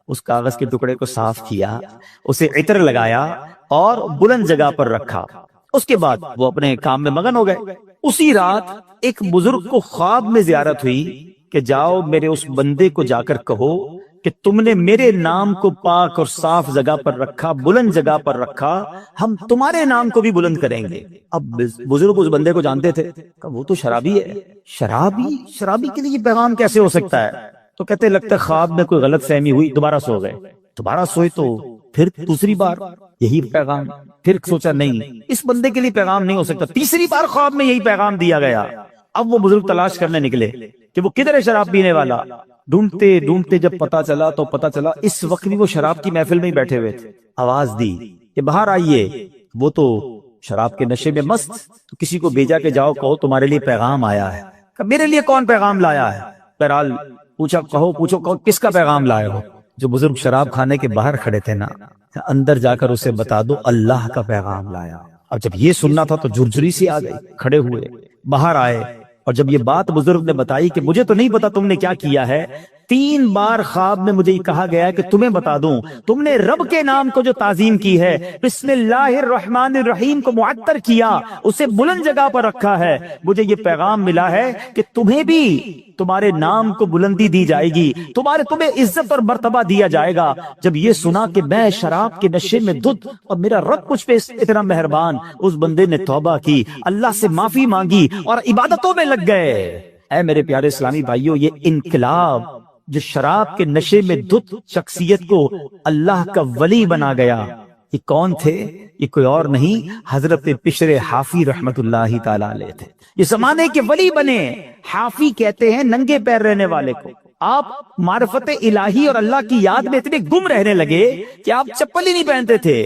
اس کاغذ کے ٹکڑے کو صاف کیا، اسے عطر لگایا اور بلند جگہ پر رکھا. اس کے بعد وہ اپنے کام میں مگن ہو گئے. اسی رات ایک بزرگ کو خواب میں زیارت ہوئی کہ جاؤ میرے اس بندے کو جا کر کہو کہ تم نے میرے نام کو پاک اور صاف جگہ پر رکھا، بلند جگہ پر رکھا، ہم تمہارے نام کو بھی بلند کریں گے. اب بزرگ اس بندے کو جانتے تھے کہ وہ تو شرابی ہے. شرابی کے لیے یہ پیغام کیسے ہو سکتا ہے؟ تو کہتے لگتا ہے خواب میں کوئی غلط فہمی ہوئی، دوبارہ سو گئے. دوبارہ سوئے تو پھر دوسری بار یہی پیغام. پھر سوچا نہیں اس بندے کے لیے پیغام نہیں ہو سکتا. تیسری بار خواب میں یہی پیغام دیا گیا. اب وہ بزرگ تلاش کرنے نکلے کہ وہ کدھر ہے شراب پینے والا. ڈھونڈتے ڈھونڈتے جب پتا چلا اس وقت بھی وہ شراب کی محفل میں ہی بیٹھے ہوئے تھے. آواز دی کہ باہر آئیے. وہ تو شراب کے نشے میں مست، تو کسی کو بھیجا کہ جاؤ کہو تمہارے لیے پیغام آیا ہے. کہ میرے لیے کون پیغام لایا ہے؟ بہرحال پوچھو کس کا پیغام لائے ہو؟ جو بزرگ شراب کھانے کے باہر کھڑے تھے نا، اندر جا کر اسے بتا دو اللہ کا پیغام لایا. اب جب یہ سننا تھا تو جھرجھری سی آ گئی. کھڑے ہوئے، باہر آئے، اور جب یہ بات بزرگ نے بتائی کہ مجھے تو نہیں پتا تم نے کیا کیا ہے، 3 بار خواب میں مجھے یہ کہا گیا کہ تمہیں بتا دوں تم نے رب کے نام کو جو تعظیم کی ہے، بسم اللہ الرحمن الرحیم کو معطر کیا، اسے بلند جگہ پر رکھا ہے، مجھے یہ پیغام ملا ہے کہ تمہیں بھی تمہارے نام کو بلندی دی جائے گی، تمہیں عزت اور مرتبہ دیا جائے گا. جب یہ سنا کہ میں شراب کے نشے میں دھت اور میرا رب مجھ پہ اتنا مہربان، اس بندے نے توبہ کی، اللہ سے معافی مانگی اور عبادتوں میں لگ گئے. اے میرے پیارے اسلامی بھائیوں، یہ انقلاب جو شراب کے نشے میں دھت شخصیت کو اللہ کا ولی بنا گیا، یہ کون تھے؟ یہ کوئی اور نہیں، حضرت بشر حافی رحمت اللہ تعالی علیہ تھے. یہ زمانے کے ولی بنے. حافی کہتے ہیں ننگے پیر رہنے والے کو. آپ معرفت الہی اور اللہ کی یاد میں اتنے گم رہنے لگے کہ آپ چپل ہی نہیں پہنتے تھے.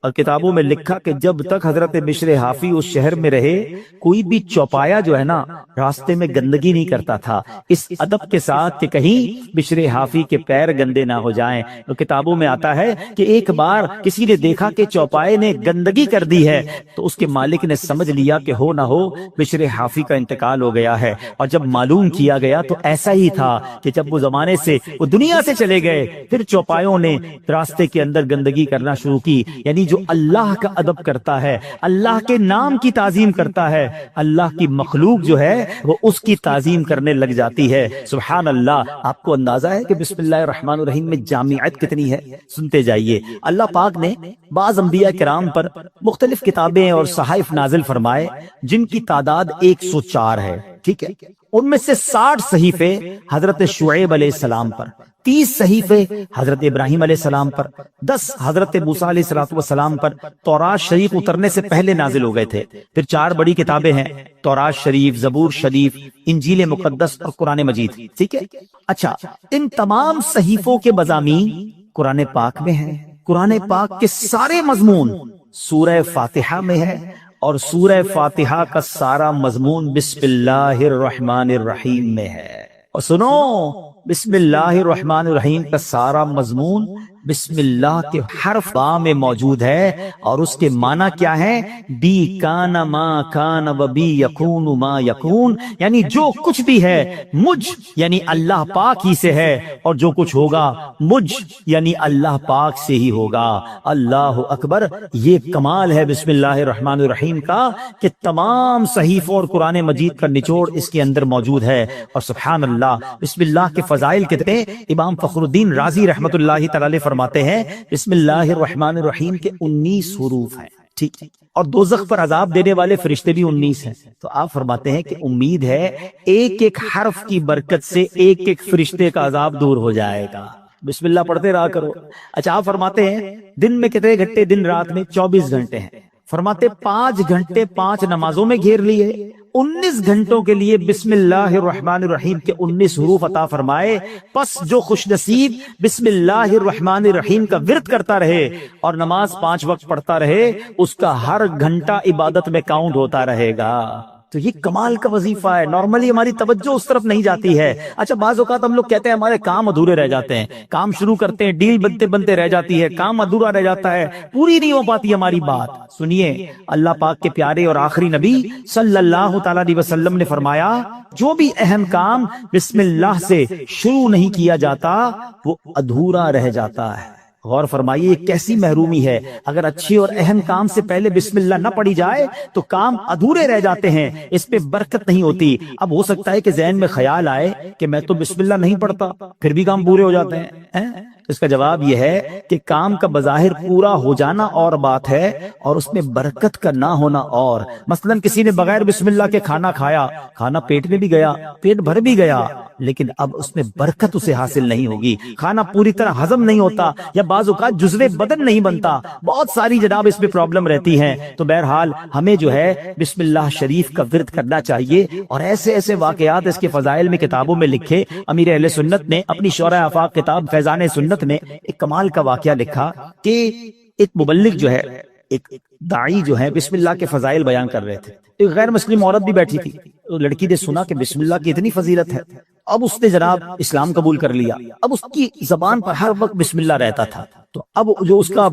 اور کتابوں میں لکھا کہ جب تک حضرت بشر حافی اس شہر میں رہے، کوئی بھی چوپایا جو ہے نا راستے میں گندگی نہیں کرتا تھا، اس ادب کے ساتھ کہ کہیں بشر حافی کے پیر گندے نہ ہو جائیں. تو کتابوں میں آتا ہے کہ ایک بار کسی نے دیکھا کہ چوپائے نے گندگی کر دی ہے، تو اس کے مالک نے سمجھ لیا کہ ہو نہ ہو بشر حافی کا انتقال ہو گیا ہے. اور جب معلوم کیا گیا تو ایسا ہی تھا کہ جب وہ زمانے سے وہ دنیا سے چلے گئے، پھر چوپایوں نے راستے کے اندر گندگی کرنا شروع کی. یعنی جو اللہ کا ادب کرتا ہے، اللہ کے نام کی تعظیم کرتا ہے، اللہ کی مخلوق جو ہے وہ اس کی تعظیم کرنے لگ جاتی ہے. سبحان اللہ. آپ کو اندازہ ہے کہ بسم اللہ الرحمن الرحیم میں جامعیت کتنی ہے؟ سنتے جائیے. اللہ پاک نے بعض انبیاء کرام پر مختلف کتابیں اور صحائف نازل فرمائے جن کی تعداد 104 ہے. ٹھیک ہے، ان میں سے 60 صحیفے حضرت شعیب علیہ السلام پر، 30 صحیفے حضرت ابراہیم علیہ السلام پر، 10 حضرت موسیٰ علیہ السلام پر تورات شریف اترنے سے پہلے نازل ہو گئے تھے. پھر 4 بڑی کتابیں ہیں، تورات شریف، زبور شریف، انجیل مقدس اور قرآن مجید. ٹھیک ہے. اچھا، ان تمام صحیفوں کے مضامین قرآن پاک میں ہیں. قرآن پاک کے سارے مضمون سورہ فاتحہ میں ہے، اور سورہ فاتحہ کا سارا مضمون بسم اللہ الرحمن الرحیم میں ہے. اور سنو، بسم اللہ الرحمن الرحیم کا سارا مضمون بسم اللہ کے حرف با میں موجود ہے، اور اس کے معنی کیا ہے؟ بی کان ما کان و بی یکون ما یکون، یعنی جو کچھ بھی ہے مجھ یعنی اللہ پاک ہی سے ہے، اور جو کچھ ہوگا مجھ یعنی اللہ پاک سے ہی ہوگا. اللہ اکبر. یہ کمال ہے بسم اللہ الرحمن الرحیم کا کہ تمام صحیفوں اور قرآن مجید کا نچوڑ اس کے اندر موجود ہے. اور سبحان اللہ، بسم اللہ کے فضائل کتنے. امام فخر الدین رازی رحمت اللہ تعالی فرماتے ہیں بسم اللہ الرحمن الرحیم کے 19 حروف ہیں. ٹھیک، اور دوزخ پر عذاب دینے والے فرشتے بھی 19 ہیں. تو آپ فرماتے ہیں کہ امید ہے ایک ایک حرف کی برکت سے ایک ایک فرشتے کا عذاب دور ہو جائے گا. بسم اللہ پڑھتے رہا کرو۔ اچھا آپ فرماتے ہیں دن میں کتنے گھنٹے؟ دن رات میں 24 گھنٹے ہیں۔ فرماتے 5 گھنٹے 5 نمازوں میں گھیر لیے، 19 گھنٹوں کے لیے بسم اللہ الرحمن الرحیم کے 19 حروف عطا فرمائے۔ پس جو خوش نصیب بسم اللہ الرحمن الرحیم کا ورد کرتا رہے اور نماز 5 وقت پڑھتا رہے، اس کا ہر گھنٹہ عبادت میں کاؤنٹ ہوتا رہے گا۔ تو یہ کمال کا وظیفہ ہے، نارملی ہماری توجہ اس طرف نہیں جاتی ہے۔ اچھا بعض اوقات ہم لوگ کہتے ہیں ہمارے کام ادھورے رہ جاتے ہیں، کام شروع کرتے ہیں، ڈیل بنتے بنتے رہ جاتی ہے، کام ادھورا رہ جاتا ہے، پوری نہیں ہو پاتی ہماری بات۔ سنیے اللہ پاک کے پیارے اور آخری نبی صلی اللہ تعالی علیہ وسلم نے فرمایا جو بھی اہم کام بسم اللہ سے شروع نہیں کیا جاتا وہ ادھورا رہ جاتا ہے۔ غور فرمائیے یہ کیسی محرومی ہے، اگر اچھی اور اہم کام سے پہلے بسم اللہ نہ پڑھی جائے تو کام ادھورے رہ جاتے ہیں، اس پہ برکت نہیں ہوتی۔ اب ہو سکتا ہے کہ ذہن میں خیال آئے کہ میں تو بسم اللہ نہیں پڑھتا پھر بھی کام پورے ہو جاتے ہیں۔ اس کا جواب یہ ہے کہ کام کا بظاہر پورا ہو جانا اور بات ہے اور اس میں برکت کا نہ ہونا اور۔ مثلا کسی نے بغیر بسم اللہ کے کھانا کھایا، کھانا پیٹ میں بھی گیا، پیٹ بھر بھی گیا، لیکن اب اس میں برکت اسے حاصل نہیں ہوگی، کھانا پوری طرح ہضم نہیں ہوتا، یا بعض اوقات جزوِ بدن نہیں بنتا، بہت ساری جناب اس میں پرابلم رہتی ہیں۔ تو بہرحال ہمیں جو ہے بسم اللہ شریف کا ورد کرنا چاہیے، اور ایسے ایسے واقعات اس کے فضائل میں کتابوں میں لکھے۔ امیر اہل سنت نے اپنی شورۂ آفاق کتاب فیضان سنت میں ایک کمال کا واقعہ لکھا کہ ایک مبلغ جو ہے، ایک داعی جو ہے بسم اللہ کے فضائل بیان کر رہے تھے، ایک غیر مسلم عورت بھی بیٹھی تھی، تو لڑکی نے سنا کہ بسم اللہ کی اتنی فضیلت ہے، اب اس نے جناب اسلام قبول کر لیا۔ اب اس کی زبان پر ہر وقت بسم اللہ رہتا تھا، تو اب جو اس کا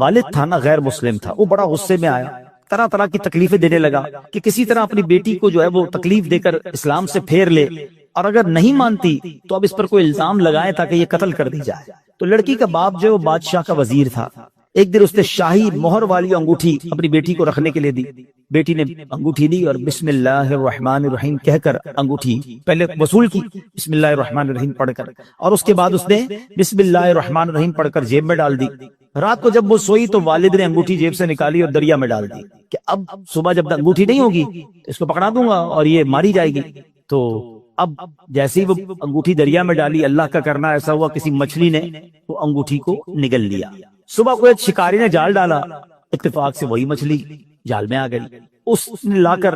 والد تھا نا غیر مسلم تھا، وہ بڑا غصے میں آیا، طرح طرح کی تکلیفیں دینے لگا کہ کسی طرح اپنی بیٹی کو جو ہے وہ تکلیف دے کر اسلام سے پھیر لے، اور اگر نہیں مانتی تو اب اس پر کوئی الزام لگائے تاکہ یہ قتل کر دی جائے۔ تو لڑکی کا باپ جو بادشاہ کا وزیر تھا، ایک دن اس نے شاہی مہر والی انگوٹھی اپنی بیٹی کو رکھنے کے لیے دی۔ بیٹی نے انگوٹھی دی اور بسم اللہ الرحمن الرحیم کہہ کر انگوٹھی پہلے وصول کی، بسم اللہ الرحمن الرحیم پڑھ کر، اور اس کے بعد اس نے بسم اللہ الرحمن الرحیم پڑھ کر جیب میں ڈال دی۔ رات کو جب وہ سوئی تو والد نے انگوٹھی جیب سے نکالی اور دریا میں ڈال دی کہ اب صبح جب انگوٹھی نہیں ہوگی اس کو پکڑا دوں گا اور یہ ماری جائے گی۔ تو اب جیسے ہی وہ انگوٹھی دریا میں ڈالی، اللہ کا کرنا ایسا ہوا کسی مچھلی نے وہ انگوٹھی کو نگل لیا۔ صبح کو ایک شکاری نے جال ڈالا، اتفاق سے وہی مچھلی جال میں آ گئی، اس نے لا کر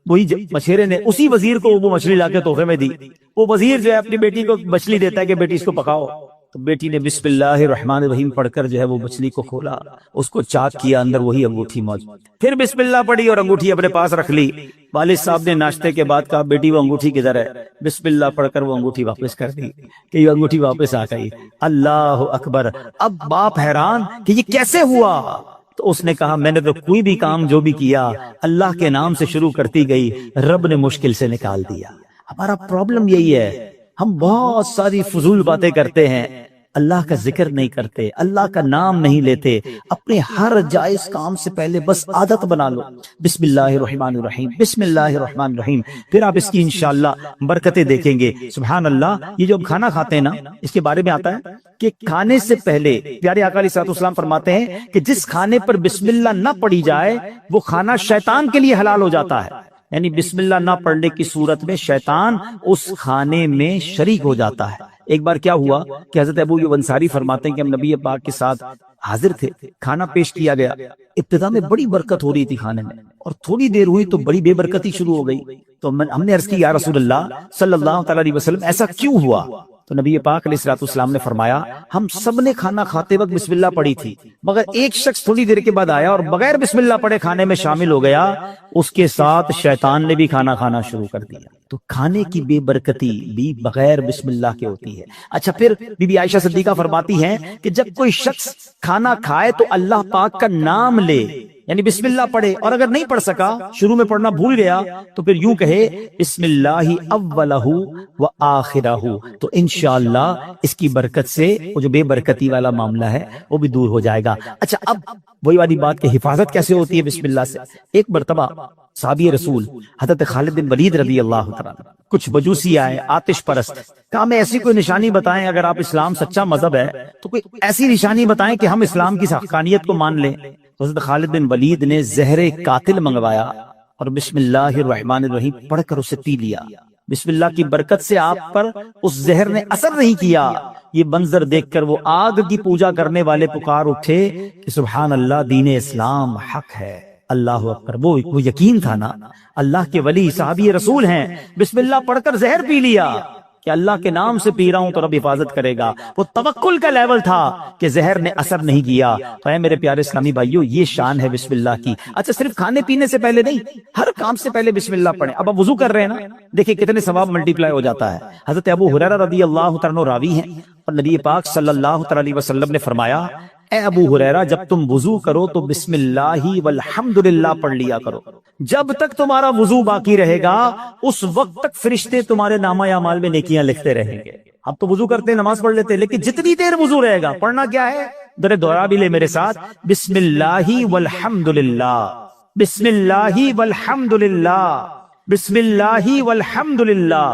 وہی مچھیرے نے اسی وزیر کو وہ مچھلی لا کے تحفے میں دی۔ وہ وزیر جو ہے اپنی بیٹی کو مچھلی دیتا ہے کہ بیٹی اس کو پکاؤ، تو بیٹی نے بسم اللہ الرحمن الرحیم پڑھ کر جو ہے وہ مچھلی کو کھولا، اس کو چاک کیا، اندر وہی انگوٹھی موجود، پھر بسم اللہ پڑھی اور انگوٹھی اپنے پاس رکھ لی۔ والد صاحب نے ناشتے کے بعد کہا بیٹی وہ انگوٹھی کدھر ہے؟ بسم اللہ پڑھ کر وہ انگوٹھی واپس کر دی کہ یہ انگوٹھی واپس آ گئی۔ اللہ اکبر! اب باپ حیران کہ یہ کیسے ہوا؟ تو اس نے کہا میں نے تو کوئی بھی کام جو بھی کیا اللہ کے نام سے شروع کرتی گئی، رب نے مشکل سے نکال دیا۔ ہمارا پرابلم یہی ہے، ہم بہت ساری فضول باتیں کرتے ہیں، اللہ کا ذکر نہیں کرتے، اللہ کا نام نہیں لیتے، اپنے ہر جائز کام سے پہلے بس عادت بنا لو بسم اللہ الرحمن الرحیم، بسم اللہ الرحمن الرحیم، پھر آپ اس کی انشاءاللہ برکتیں دیکھیں گے۔ سبحان اللہ! یہ جو ہم کھانا کھاتے ہیں نا، اس کے بارے میں آتا ہے کہ کھانے سے پہلے پیارے آقا علیہ الصلوۃ والسلام فرماتے ہیں کہ جس کھانے پر بسم اللہ نہ پڑھی جائے وہ کھانا شیطان کے لیے حلال ہو جاتا ہے، یعنی بسم اللہ نہ پڑھنے کی صورت میں شیطان اس کھانے میں شریک ہو جاتا ہے۔ ایک بار کیا ہوا کہ حضرت ابو ایوب انصاری فرماتے ہیں کہ ہم نبی پاک کے ساتھ حاضر تھے، کھانا پیش کیا گیا، ابتدا میں بڑی برکت ہو رہی تھی کھانے میں، اور تھوڑی دیر ہوئی تو بڑی بے برکتی شروع ہو گئی۔ تو ہم نے عرض کی یا رسول اللہ صلی اللہ تعالی علیہ وسلم ایسا کیوں ہوا؟ تو نبی پاک علیہ الصلوۃ والسلام نے فرمایا ہم سب نے کھانا کھاتے وقت بسم اللہ پڑھی تھی، مگر ایک شخص تھوڑی دیر کے بعد آیا اور بغیر بسم اللہ پڑھے کھانے میں شامل ہو گیا، اس کے ساتھ شیطان نے بھی کھانا کھانا شروع کر دیا۔ تو کھانے کی بے برکتی بھی بغیر بسم اللہ کے ہوتی ہے۔ اچھا پھر بی بی عائشہ صدیقہ فرماتی ہیں کہ جب کوئی شخص کھانا کھائے تو اللہ پاک کا نام لے، یعنی بسم اللہ پڑھے، اور اگر نہیں پڑھ سکا، شروع میں پڑھنا بھول گیا، تو پھر یوں کہے بسم اللہ اولہ و آخرہ، تو انشاءاللہ اس کی برکت سے وہ جو بے برکتی والا معاملہ ہے وہ بھی دور ہو جائے گا۔ اچھا اب وہی والی بات کہ حفاظت کیسے ہوتی ہے بسم اللہ سے۔ ایک مرتبہ صحابی رسول حضرت خالد بن ولید رضی اللہ تعالیٰ کچھ مجوسی آئے آتش پرست، کہا ہمیں ایسی کوئی نشانی بتائیں، اگر آپ اسلام سچا مذہب ہے تو کوئی ایسی نشانی بتائیں کہ ہم اسلام کی حقانیت کو مان لیں۔ حضرت خالد بن ولید نے زہر قاتل منگوایا اور بسم اللہ الرحمن الرحیم پڑھ کر اسے پی لیا۔ بسم اللہ کی برکت سے آپ پر اس زہر نے اثر نہیں کیا، یہ منظر دیکھ کر وہ آگ کی پوجا کرنے والے پکار اٹھے کہ سبحان اللہ، دین اسلام حق ہے، اللہ اکبر۔ وہ یقین تھا نا، اللہ کے ولی صحابی رسول ہیں، بسم اللہ پڑھ کر زہر پی لیا کہ اللہ کے نام سے پی رہا ہوں تو رب حفاظت کرے گا۔ وہ توکل کا لیول تھا کہ زہر نے اثر نہیں کیا۔ تو اے میرے پیارے اسلامی بھائیو، یہ شان ہے بسم اللہ کی۔ اچھا، صرف کھانے پینے سے پہلے نہیں، ہر کام سے پہلے بسم اللہ پڑھیں۔ اب آپ وضو کر رہے ہیں نا، دیکھیں کتنے ثواب ملٹی پلائی ہو جاتا ہے۔ حضرت ابو ہریرہ رضی اللہ تعالیٰ عنہ راوی ہیں، اور نبی پاک صلی اللہ تعالیٰ علیہ وسلم نے فرمایا، اے ابو ہریرہ، جب تم وضو کرو تو بسم اللہ والحمدللہ پڑھ لیا کرو۔ جب تک تمہارا وضو باقی رہے گا اس وقت تک فرشتے تمہارے نامہ اعمال میں نیکیاں لکھتے رہیں گے۔ اب تو وضو کرتے ہیں، نماز پڑھ لیتے ہیں، لیکن جتنی دیر وضو رہے گا پڑھنا کیا ہے؟ ذرا دوہرا بھی لے میرے ساتھ، بسم اللہ والحمدللہ، بسم اللہ والحمدللہ، بسم اللہ والحمدللہ۔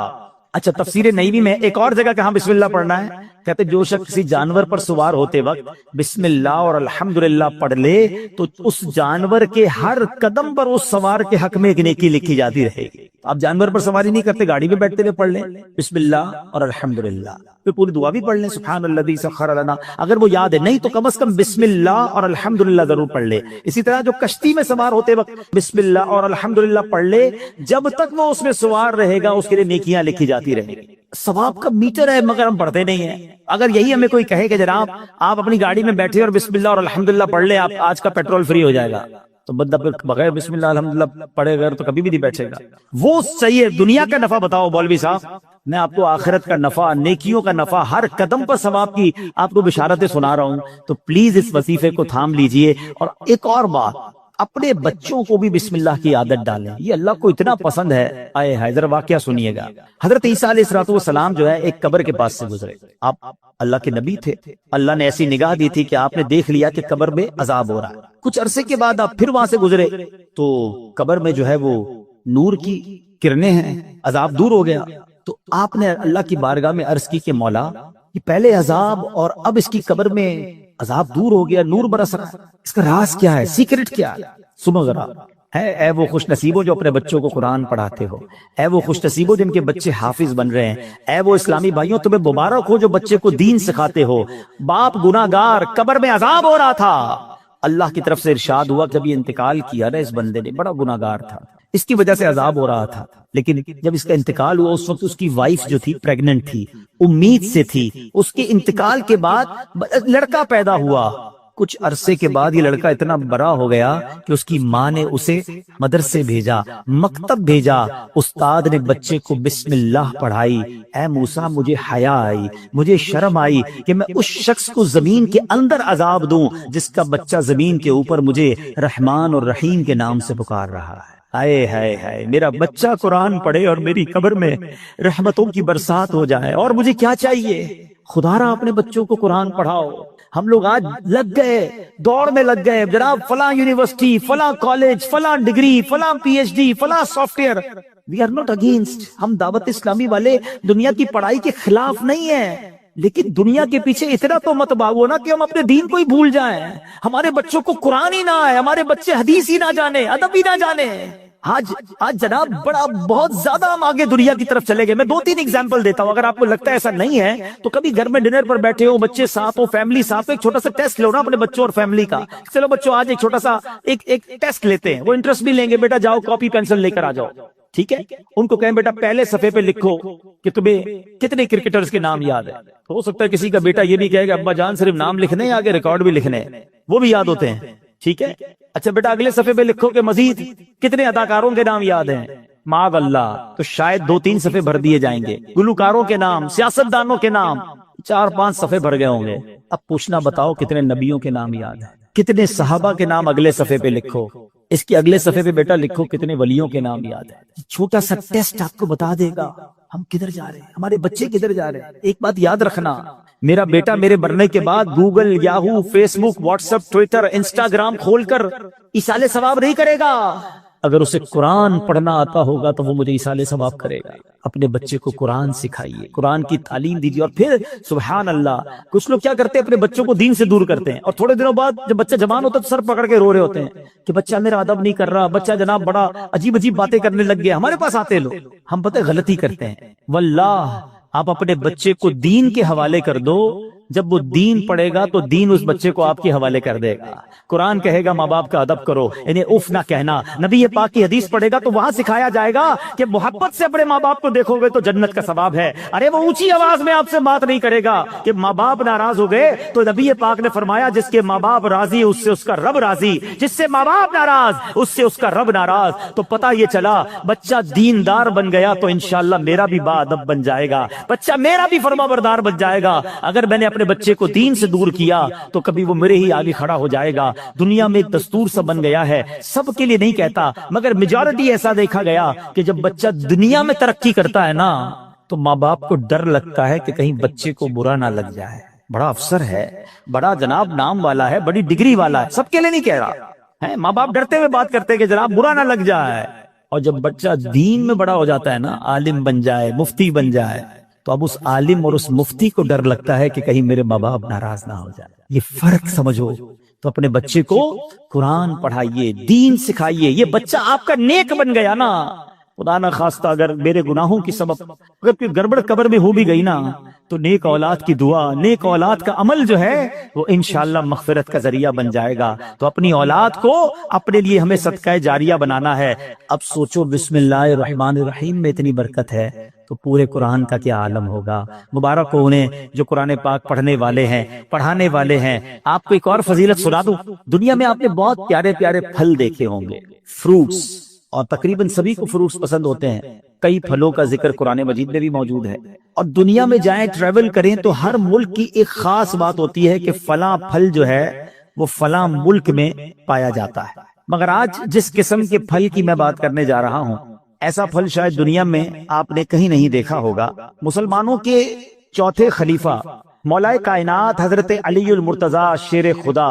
اچھا، تفسیر نبوی میں ایک اور جگہ کہاں بسم اللہ پڑھنا ہے؟ کہتے جو شخص کسی جانور پر سوار ہوتے وقت بسم اللہ اور الحمدللہ پڑھ لے تو اس جانور کے ہر قدم پر اس سوار کے حق میں ایک نیکی لکھی جاتی رہے گی۔ آپ جانور پر سواری نہیں کرتے، گاڑی میں بیٹھتے ہوئے پڑھ لیں بسم اللہ اور الحمدللہ، پھر پوری دعا بھی پڑھ لیں سبحان الذی سخر لنا، اگر وہ یاد ہے، نہیں تو کم از کم بسم اللہ اور الحمدللہ ضرور پڑھ لے۔ اسی طرح جو کشتی میں سوار ہوتے وقت بسم اللہ اور الحمدللہ پڑھ لے، جب تک وہ اس میں سوار رہے گا اس کے لیے نیکیاں لکھی جاتی رہیں گی۔ ثواب کا میٹر ہے مگر ہم پڑھتے نہیں ہیں۔ اگر یہی ہمیں کوئی کہے کہ جناب آپ اپنی گاڑی میں بیٹھے اور بسم اللہ اور الحمدللہ پڑھ لیں، آپ آج کا پیٹرول فری ہو جائے گا، تو بندہ پھر بغیر بسم اللہ الحمدللہ پڑھے گا تو کبھی بھی نہیں بیٹھے گا۔ وہ صحیح ہے، دنیا کا نفع بتاؤ مولوی صاحب، میں آپ کو آخرت کا نفع، نیکیوں کا نفع، ہر قدم پر ثواب کی آپ کو بشارتیں سنا رہا ہوں، تو پلیز اس وظیفے کو تھام لیجئے۔ اور ایک اور بات، اپنے بچوں کو بھی بسم اللہ کی عادت ڈالیں، یہ اللہ کو اتنا پسند ہے۔ آئے حیدر واقعہ سنیے گا، حضرت عیسیٰ علیہ السلام جو ہے ایک قبر کے پاس سے گزرے، آپ اللہ کے نبی تھے، اللہ نے ایسی نگاہ دی تھی کہ آپ نے دیکھ لیا کہ قبر میں عذاب ہو رہا ہے۔ کچھ عرصے کے بعد آپ پھر وہاں سے گزرے تو قبر میں جو ہے وہ نور کی کرنیں ہیں، عذاب دور ہو گیا۔ تو آپ نے اللہ کی بارگاہ میں عرض کی کہ مولا، یہ پہلے عذاب اور اب اس کی قبر میں عذاب دور ہو گیا، نور برس رہا ہے، اس کا راز کیا ہے، سیکرٹ کیا ہے؟ سنو ذرا۔ اے وہ خوش نصیبوں جو اپنے بچوں کو قرآن پڑھاتے ہو، اے وہ خوش نصیبوں جن کے بچے حافظ بن رہے ہیں، اے وہ اسلامی بھائیوں تمہیں مبارک ہو جو بچے کو دین سکھاتے ہو۔ باپ گناہگار، قبر میں عذاب ہو رہا تھا، اللہ کی طرف سے ارشاد ہوا جب یہ انتقال کیا نا اس بندے نے، بڑا گناہگار تھا، اس کی وجہ سے عذاب ہو رہا تھا، لیکن جب اس کا انتقال ہوا اس وقت اس کی وائف جو تھی پریگننٹ تھی، امید سے تھی۔ اس کے انتقال کے بعد لڑکا پیدا ہوا، کچھ عرصے کے بعد یہ لڑکا اتنا بڑا ہو گیا کہ اس کی ماں نے اسے مدرسے بھیجا، مکتب بھیجا، استاد نے بچے کو بسم اللہ پڑھائی۔ اے موسیٰ، مجھے حیا آئی، مجھے شرم آئی کہ میں اس شخص کو زمین کے اندر عذاب دوں جس کا بچہ زمین کے اوپر مجھے رحمان اور رحیم کے نام سے پکار رہا ہے۔ ہائے ہائے ہائے، میرا بچہ قرآن پڑھے اور میری قبر میں رحمتوں کی برسات ہو جائے، اور مجھے کیا چاہیے؟ خدا را اپنے بچوں کو قرآن پڑھاؤ۔ ہم لوگ آج لگ گئے، دوڑ میں لگ گئے، جناب فلاں یونیورسٹی، فلاں کالج، فلاں ڈگری، فلاں پی ایچ ڈی، فلاں software. We are not against, ہم دعوت اسلامی والے دنیا کی پڑھائی کے خلاف نہیں ہیں، لیکن دنیا کے پیچھے اتنا تو مت بھاگو نا کہ ہم اپنے دین کو ہی بھول جائیں، ہمارے بچوں کو قرآن ہی نہ آئے، ہمارے بچے حدیث ہی نہ جانے، ادب ہی نہ جانے۔ آج جناب بہت زیادہ ہم آگے دنیا کی طرف چلے گئے۔ میں 2-3 ایگزامپل دیتا ہوں، اگر آپ کو لگتا ہے ایسا نہیں ہے تو کبھی گھر میں ڈنر پر بیٹھے ہو، بچے ساتھ ہو، فیملی ساتھ ہو، ایک چھوٹا سا ٹیسٹ لو نا اپنے بچوں اور فیملی کا۔ چلو بچوں آج ایک چھوٹا سا ایک ٹیسٹ لیتے ہیں، وہ انٹرسٹ بھی لیں گے، بیٹا جاؤ کاپی پینسل لے کر آ جاؤ، ٹھیک ہے؟ ان کو کہیں بیٹا پہلے صفحے پہ لکھو کہ تمہیں کتنے کرکٹرز کے نام یاد ہے۔ ہو سکتا ہے کسی کا بیٹا یہ بھی کہے کہ ابا جان صرف نام لکھنے ہیں، آگے ریکارڈ بھی لکھنے ہیں، وہ بھی یاد ہوتے ہیں، ٹھیک ہے؟ اچھا بیٹا اگلے صفحے پہ لکھو کہ مزید کتنے اداکاروں کے نام یاد ہیں، معاذ اللہ، تو شاید 2-3 صفحے بھر دیے جائیں گے۔ گلوکاروں کے نام، سیاستدانوں کے نام، 4-5 صفحے بھر گئے ہوں گے۔ اب پوچھنا بتاؤ کتنے نبیوں کے نام یاد ہیں، کتنے صحابہ کے نام اگلے صفحے پہ لکھو، اس کے اگلے صفحے پہ بیٹا لکھو کتنے ولیوں کے نام یاد ہیں۔ چھوٹا سا ٹیسٹ آپ کو بتا دے گا ہم کدھر جا رہے ہیں، ہمارے بچے کدھر جا رہے ہیں۔ ایک بات یاد رکھنا، میرا بیٹا میرے مرنے کے بعد گوگل، یاہو، فیس بک، واٹس ایپ، ٹویٹر، انسٹاگرام کھول کر ایصال ثواب نہیں کرے گا۔ اگر اسے قرآن پڑھنا آتا ہوگا تو وہ مجھے ایصال ثواب کرے گا۔ اپنے بچے کو قرآن سکھائیے، قرآن کی تعلیم دیجیے، اور پھر سبحان اللہ، کچھ لوگ کیا کرتے ہیں اپنے بچوں کو دین سے دور کرتے ہیں، اور تھوڑے دنوں بعد جب بچہ جوان ہوتا ہے تو سر پکڑ کے رو رہے ہوتے ہیں کہ بچہ میرا ادب نہیں کر رہا، بچہ جناب بڑا عجیب عجیب باتیں کرنے لگ گیا۔ ہمارے پاس آتے لوگ، ہم پتہ غلطی کرتے ہیں، واللہ آپ اپنے بچے کو دین کے حوالے کر دو، جب وہ دین پڑھے گا تو دین اس بچے کو آپ کے حوالے کر دے گا۔ قرآن کہے گا ماں باپ کا ادب کرو، انہیں اف نہ کہنا۔ نبی پاک کی حدیث پڑھے گا تو وہاں سکھایا جائے گا کہ محبت سے اپنے ماں باپ کو دیکھو گے تو جنت کا ثواب ہے۔ ارے وہ اونچی آواز میں آپ سے بات نہیں کرے گا کہ ماں باپ ناراض ہو گئے، تو نبی پاک نے فرمایا جس کے ماں باپ راضی اس سے اس کا رب راضی، جس سے ماں باپ ناراض اس سے اس کا رب ناراض۔ تو پتہ یہ چلا بچہ دیندار بن گیا تو انشاءاللہ میرا بھی با ادب بن جائے گا، بچہ میرا بھی فرما بردار بن جائے گا۔ اگر میں نے اپنے بچے کو دین سے دور کیا تو کبھی وہ میرے ہی آگے کھڑا ہو جائے گا۔ دنیا میں ایک دستور سا بن گیا ہے، سب کے لیے نہیں کہتا مگر میجورٹی ایسا دیکھا گیا کہ جب بچہ دنیا میں ترقی کرتا ہے نا تو ماں باپ کو ڈر لگتا ہے کہ کہیں بچے کو برا نہ لگ جائے۔ بڑا افسر ہے، بڑا جناب نام والا ہے، بڑی ڈگری والا ہے، سب کے لیے نہیں کہہ رہا ہے، ماں باپ ڈرتے ہوئے بات کرتے کہ جناب برا نہ لگ جائے۔ اور جب بچہ دین میں بڑا ہو جاتا ہے نا، عالم بن جائے، مفتی بن جائے، تو اب اس عالم اور اس مفتی کو ڈر لگتا ہے کہ کہیں میرے ماں باپ ناراض نہ ہو جائے۔ یہ فرق سمجھو۔ تو اپنے بچے کو قرآن پڑھائیے، دین سکھائیے۔ یہ بچہ آپ کا نیک بن گیا نا، خدا نہ خواستہ اگر میرے گناہوں کی سبب اگر کوئی گڑبڑ قبر میں ہو بھی گئی نا تو نیک اولاد کی دعا، نیک اولاد کا عمل جو ہے وہ انشاءاللہ مغفرت کا ذریعہ بن جائے گا۔ تو اپنی اولاد کو اپنے لیے ہمیں صدقہ جاریہ بنانا ہے۔ اب سوچو بسم اللہ الرحمن الرحیم میں اتنی برکت ہے تو پورے قرآن کا کیا عالم ہوگا۔ مبارک ہو انہیں جو قرآن پاک پڑھنے والے ہیں، پڑھانے والے ہیں۔ آپ کو ایک اور فضیلت سنا دوں، دنیا میں آپ نے بہت پیارے پیارے پھل دیکھے ہوں گے، فروٹس، اور تقریباً سبھی کو فروٹس پسند ہوتے ہیں۔ کئی پھلوں کا ذکر قرآن مجید میں بھی موجود ہے، اور دنیا میں جائیں ٹریول کریں تو ہر ملک کی ایک خاص بات ہوتی ہے کہ فلاں پھل جو ہے وہ فلاں ملک میں پایا جاتا ہے۔ مگر آج جس قسم کے پھل کی میں بات کرنے جا رہا ہوں، ایسا پھل شاید دنیا میں آپ نے کہیں نہیں دیکھا ہوگا۔ مسلمانوں کے چوتھے خلیفہ مولا کائنات حضرت علی المرتضی شیر خدا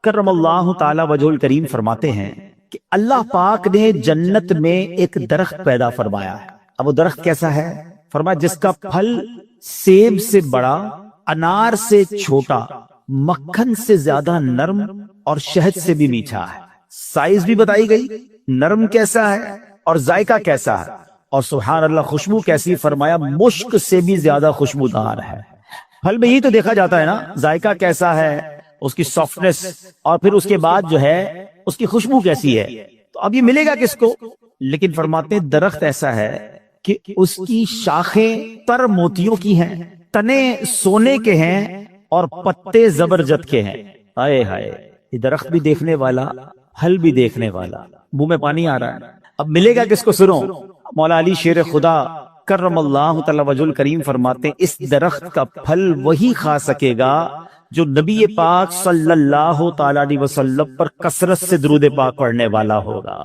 کرم اللہ تعالی وجہ الکریم فرماتے ہیں کہ اللہ پاک نے جنت میں ایک درخت پیدا فرمایا ہے۔ اب وہ درخت کیسا ہے؟ فرمایا جس کا پھل سیب سے بڑا، انار سے چھوٹا، مکھن سے زیادہ نرم اور شہد سے بھی میٹھا ہے۔ سائز بھی بتائی گئی، نرم کیسا ہے اور ذائقہ کیسا ہے، اور سبحان اللہ خوشبو کیسی، فرمایا مشک سے بھی زیادہ خوشبودار ہے۔ پھل میں یہی تو دیکھا جاتا ہے نا، ذائقہ کیسا ہے، اس کی سافٹنس، اور پھر اس کے بعد جو ہے اس کی خوشبو کیسی ہے۔ تو اب یہ ملے گا کس کو؟ لیکن فرماتے ہیں درخت ایسا ہے کہ اس کی شاخیں تر موتیوں کی ہیں، تنے سونے کے ہیں، اور پتے زبرجد کے ہیں۔ ہائے ہائے، یہ درخت بھی دیکھنے والا، پھل بھی دیکھنے والا، منہ میں پانی آ رہا ہے۔ اب ملے گا کس کو؟ سنو، مولا علی شیر خدا کرم اللہ تعالی وجہ الکریم فرماتے ہیں اس درخت کا پھل وہی کھا سکے گا جو نبی پاک صلی اللہ تعالی علیہ وسلم پر کثرت سے درود پاک پڑھنے والا ہوگا۔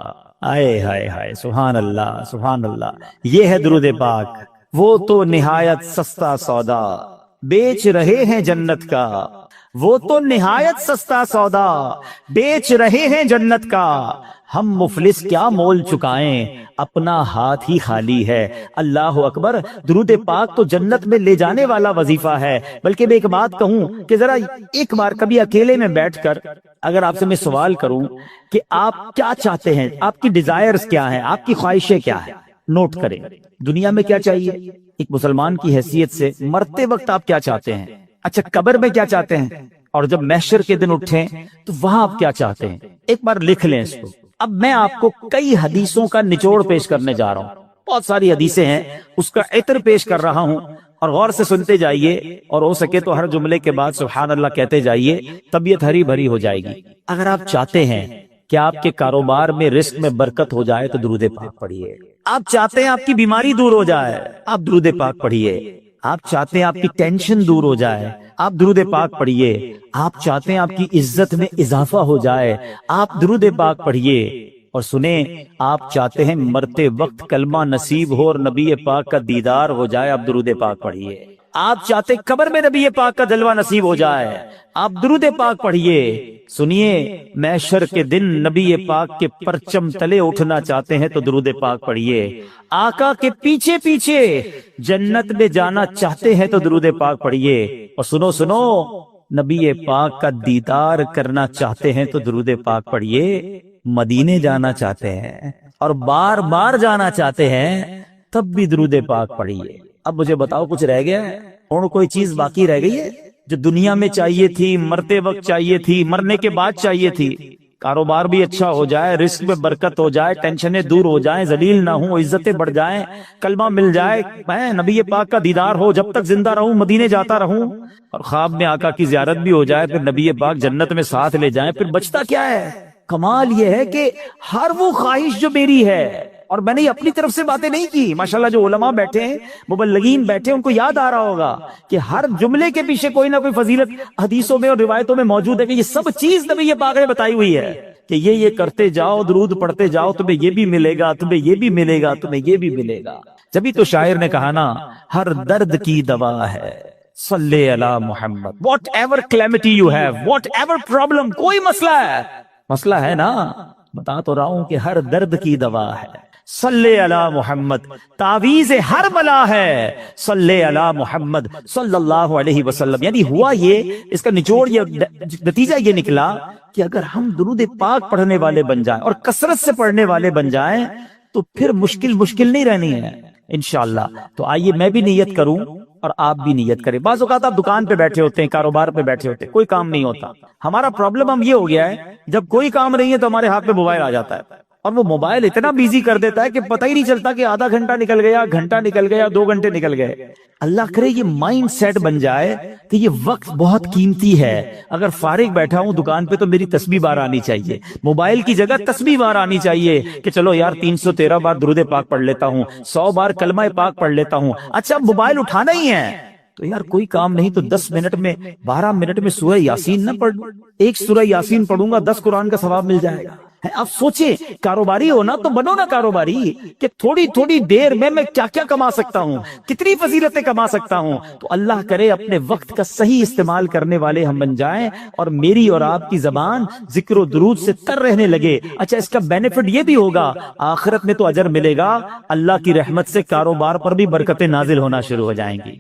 آئے ہائے ہائے، سبحان اللہ سبحان اللہ۔ یہ ہے درود پاک، وہ تو نہایت سستا سودا بیچ رہے ہیں جنت کا، وہ تو نہایت سستا سودا بیچ رہے ہیں جنت کا، ہم مفلس کیا مول چکائیں، اپنا ہاتھ ہی خالی ہے۔ اللہ اکبر، درود پاک تو جنت میں لے جانے والا وظیفہ ہے۔ بلکہ میں ایک بات کہوں کہ ذرا ایک بار کبھی اکیلے میں بیٹھ کر اگر آپ سے میں سوال کروں کہ آپ کیا چاہتے ہیں، آپ کی ڈیزائرز کیا ہیں، آپ کی خواہشیں کیا ہیں، نوٹ کریں۔ دنیا میں کیا چاہیے ایک مسلمان کی حیثیت سے، مرتے وقت آپ کیا چاہتے ہیں، اچھا قبر میں کیا چاہتے ہیں، اور جب محشر کے دن اٹھیں تو وہاں آپ کیا چاہتے ہیں، ایک بار لکھ لیں اس کو۔ اب میں آپ کو کئی حدیثوں کا نچوڑ پیش کرنے جا رہا ہوں، بہت ساری حدیثیں ہیں، اس کا عطر پیش کر رہا ہوں، اور غور سے سنتے جائیے، اور ہو سکے تو ہر جملے کے بعد سبحان اللہ کہتے جائیے، طبیعت ہری بھری ہو جائے گی۔ اگر آپ چاہتے ہیں کہ آپ کے کاروبار میں رزق میں برکت ہو جائے تو درود پاک پڑھیے۔ آپ چاہتے ہیں آپ کی بیماری دور ہو جائے، آپ درود پاک پڑھیے۔ آپ چاہتے ہیں آپ کی ٹینشن دور ہو جائے، آپ درود پاک پڑھیے۔ آپ چاہتے ہیں آپ کی عزت میں اضافہ ہو جائے، آپ درود پاک پڑھیے۔ اور سنیں، آپ چاہتے ہیں مرتے وقت کلمہ نصیب ہو اور نبی پاک کا دیدار ہو جائے، آپ درود پاک پڑھیے۔ آپ چاہتے ہیں قبر میں نبی پاک کا جلوہ نصیب ہو جائے، آپ درود پاک پڑھیے۔ سنیے، محشر کے دن نبی پاک کے پرچم تلے اٹھنا چاہتے ہیں تو درود پاک پڑھیے۔ آقا کے پیچھے پیچھے جنت میں جانا چاہتے ہیں تو درود پاک پڑھیے۔ اور سنو سنو، نبی پاک کا دیدار کرنا چاہتے ہیں تو درود پاک پڑھیے۔ مدینے جانا چاہتے ہیں اور بار بار جانا چاہتے ہیں تب بھی درود پاک پڑھیے۔ اب مجھے بتاؤ کچھ رہ گیا ہے اور کوئی چیز باقی رہ گئی ہے جو دنیا میں چاہیے تھی، مرتے وقت چاہیے تھی، مرنے کے بعد چاہیے تھی؟ کاروبار بھی اچھا ہو جائے، رزق میں برکت ہو جائے، ٹینشنیں دور ہو جائیں، ذلیل نہ ہوں، عزتیں بڑھ جائیں، کلمہ مل جائے، میں نبی پاک کا دیدار ہو، جب تک زندہ رہوں مدینے جاتا رہوں، اور خواب میں آقا کی زیارت بھی ہو جائے، پھر نبی پاک جنت میں ساتھ لے جائیں، پھر بچتا کیا ہے؟ کمال یہ ہے کہ ہر وہ خواہش جو میری ہے، اور میں نے اپنی طرف سے باتیں نہیں کی، ماشاءاللہ جو علماء بیٹھے ہیں، مبلغین بیٹھے ہیں، ان کو یاد آ رہا ہوگا کہ ہر جملے کے پیچھے کوئی نہ کوئی فضیلت حدیثوں میں اور روایتوں میں موجود ہے کہ یہ سب چیز نبی پاک نے بتائی ہوئی ہے کہ یہ کرتے جاؤ، درود پڑھتے جاؤ، تمہیں یہ بھی ملے گا، تمہیں یہ بھی ملے گا، تمہیں یہ بھی ملے گا۔ جبھی تو شاعر نے کہا نا، ہر درد کی دوا ہے صلی علی محمد، whatever calamity you have, whatever problem, کوئی مسئلہ ہے، مسئلہ ہے نا، بتا تو رہا ہوں کہ ہر درد کی دوا ہے صلی علی محمد، تعویذ ہر بلا ہے صلی علی محمد صلی اللہ علیہ وسلم۔ یعنی ہوا یہ، اس کا نچوڑ یہ، نتیجہ یہ نکلا کہ اگر ہم درود پاک پڑھنے والے بن جائیں اور کثرت سے پڑھنے والے بن جائیں تو پھر مشکل نہیں رہنی ہے انشاءاللہ۔ تو آئیے میں بھی نیت کروں اور آپ بھی نیت کریں۔ بعض اوقات آپ دکان پہ بیٹھے ہوتے ہیں، کاروبار پہ بیٹھے ہوتے ہیں، کوئی کام نہیں ہوتا۔ ہمارا پرابلم ہم یہ ہو گیا ہے، جب کوئی کام نہیں ہے تو ہمارے ہاتھ میں موبائل آ جاتا ہے، اور وہ موبائل اتنا بیزی کر دیتا ہے کہ پتہ ہی نہیں چلتا کہ آدھا گھنٹہ نکل گیا، گھنٹہ نکل گیا، 2 گھنٹے نکل گئے۔ اللہ کرے یہ مائنڈ سیٹ بن جائے کہ یہ وقت بہت قیمتی ہے، اگر فارغ بیٹھا ہوں دکان پہ تو میری تسبیح بار آنی چاہیے، موبائل کی جگہ تسبیح بار آنی چاہیے کہ چلو یار 313 بار درود پاک پڑھ لیتا ہوں، 100 بار کلمہ پاک پڑھ لیتا ہوں۔ اچھا موبائل اٹھانا ہی ہے تو یار کوئی کام نہیں تو 10 منٹ میں 12 منٹ میں سورہ یاسین نہ پڑھ، ایک سورہ یاسین پڑھوں گا 10 قرآن کا ثواب مل جائے گا۔ آپ سوچیں، کاروباری ہو نا تو بنو نا کاروباری کہ تھوڑی دیر میں کیا کیا کما سکتا ہوں، کتنی فضیلتیں کما سکتا ہوں۔ تو اللہ کرے اپنے وقت کا صحیح استعمال کرنے والے ہم بن جائیں، اور میری اور آپ کی زبان ذکر و درود سے تر رہنے لگے۔ اچھا اس کا بینیفٹ یہ بھی ہوگا، آخرت میں تو اجر ملے گا، اللہ کی رحمت سے کاروبار پر بھی برکتیں نازل ہونا شروع ہو جائیں گی۔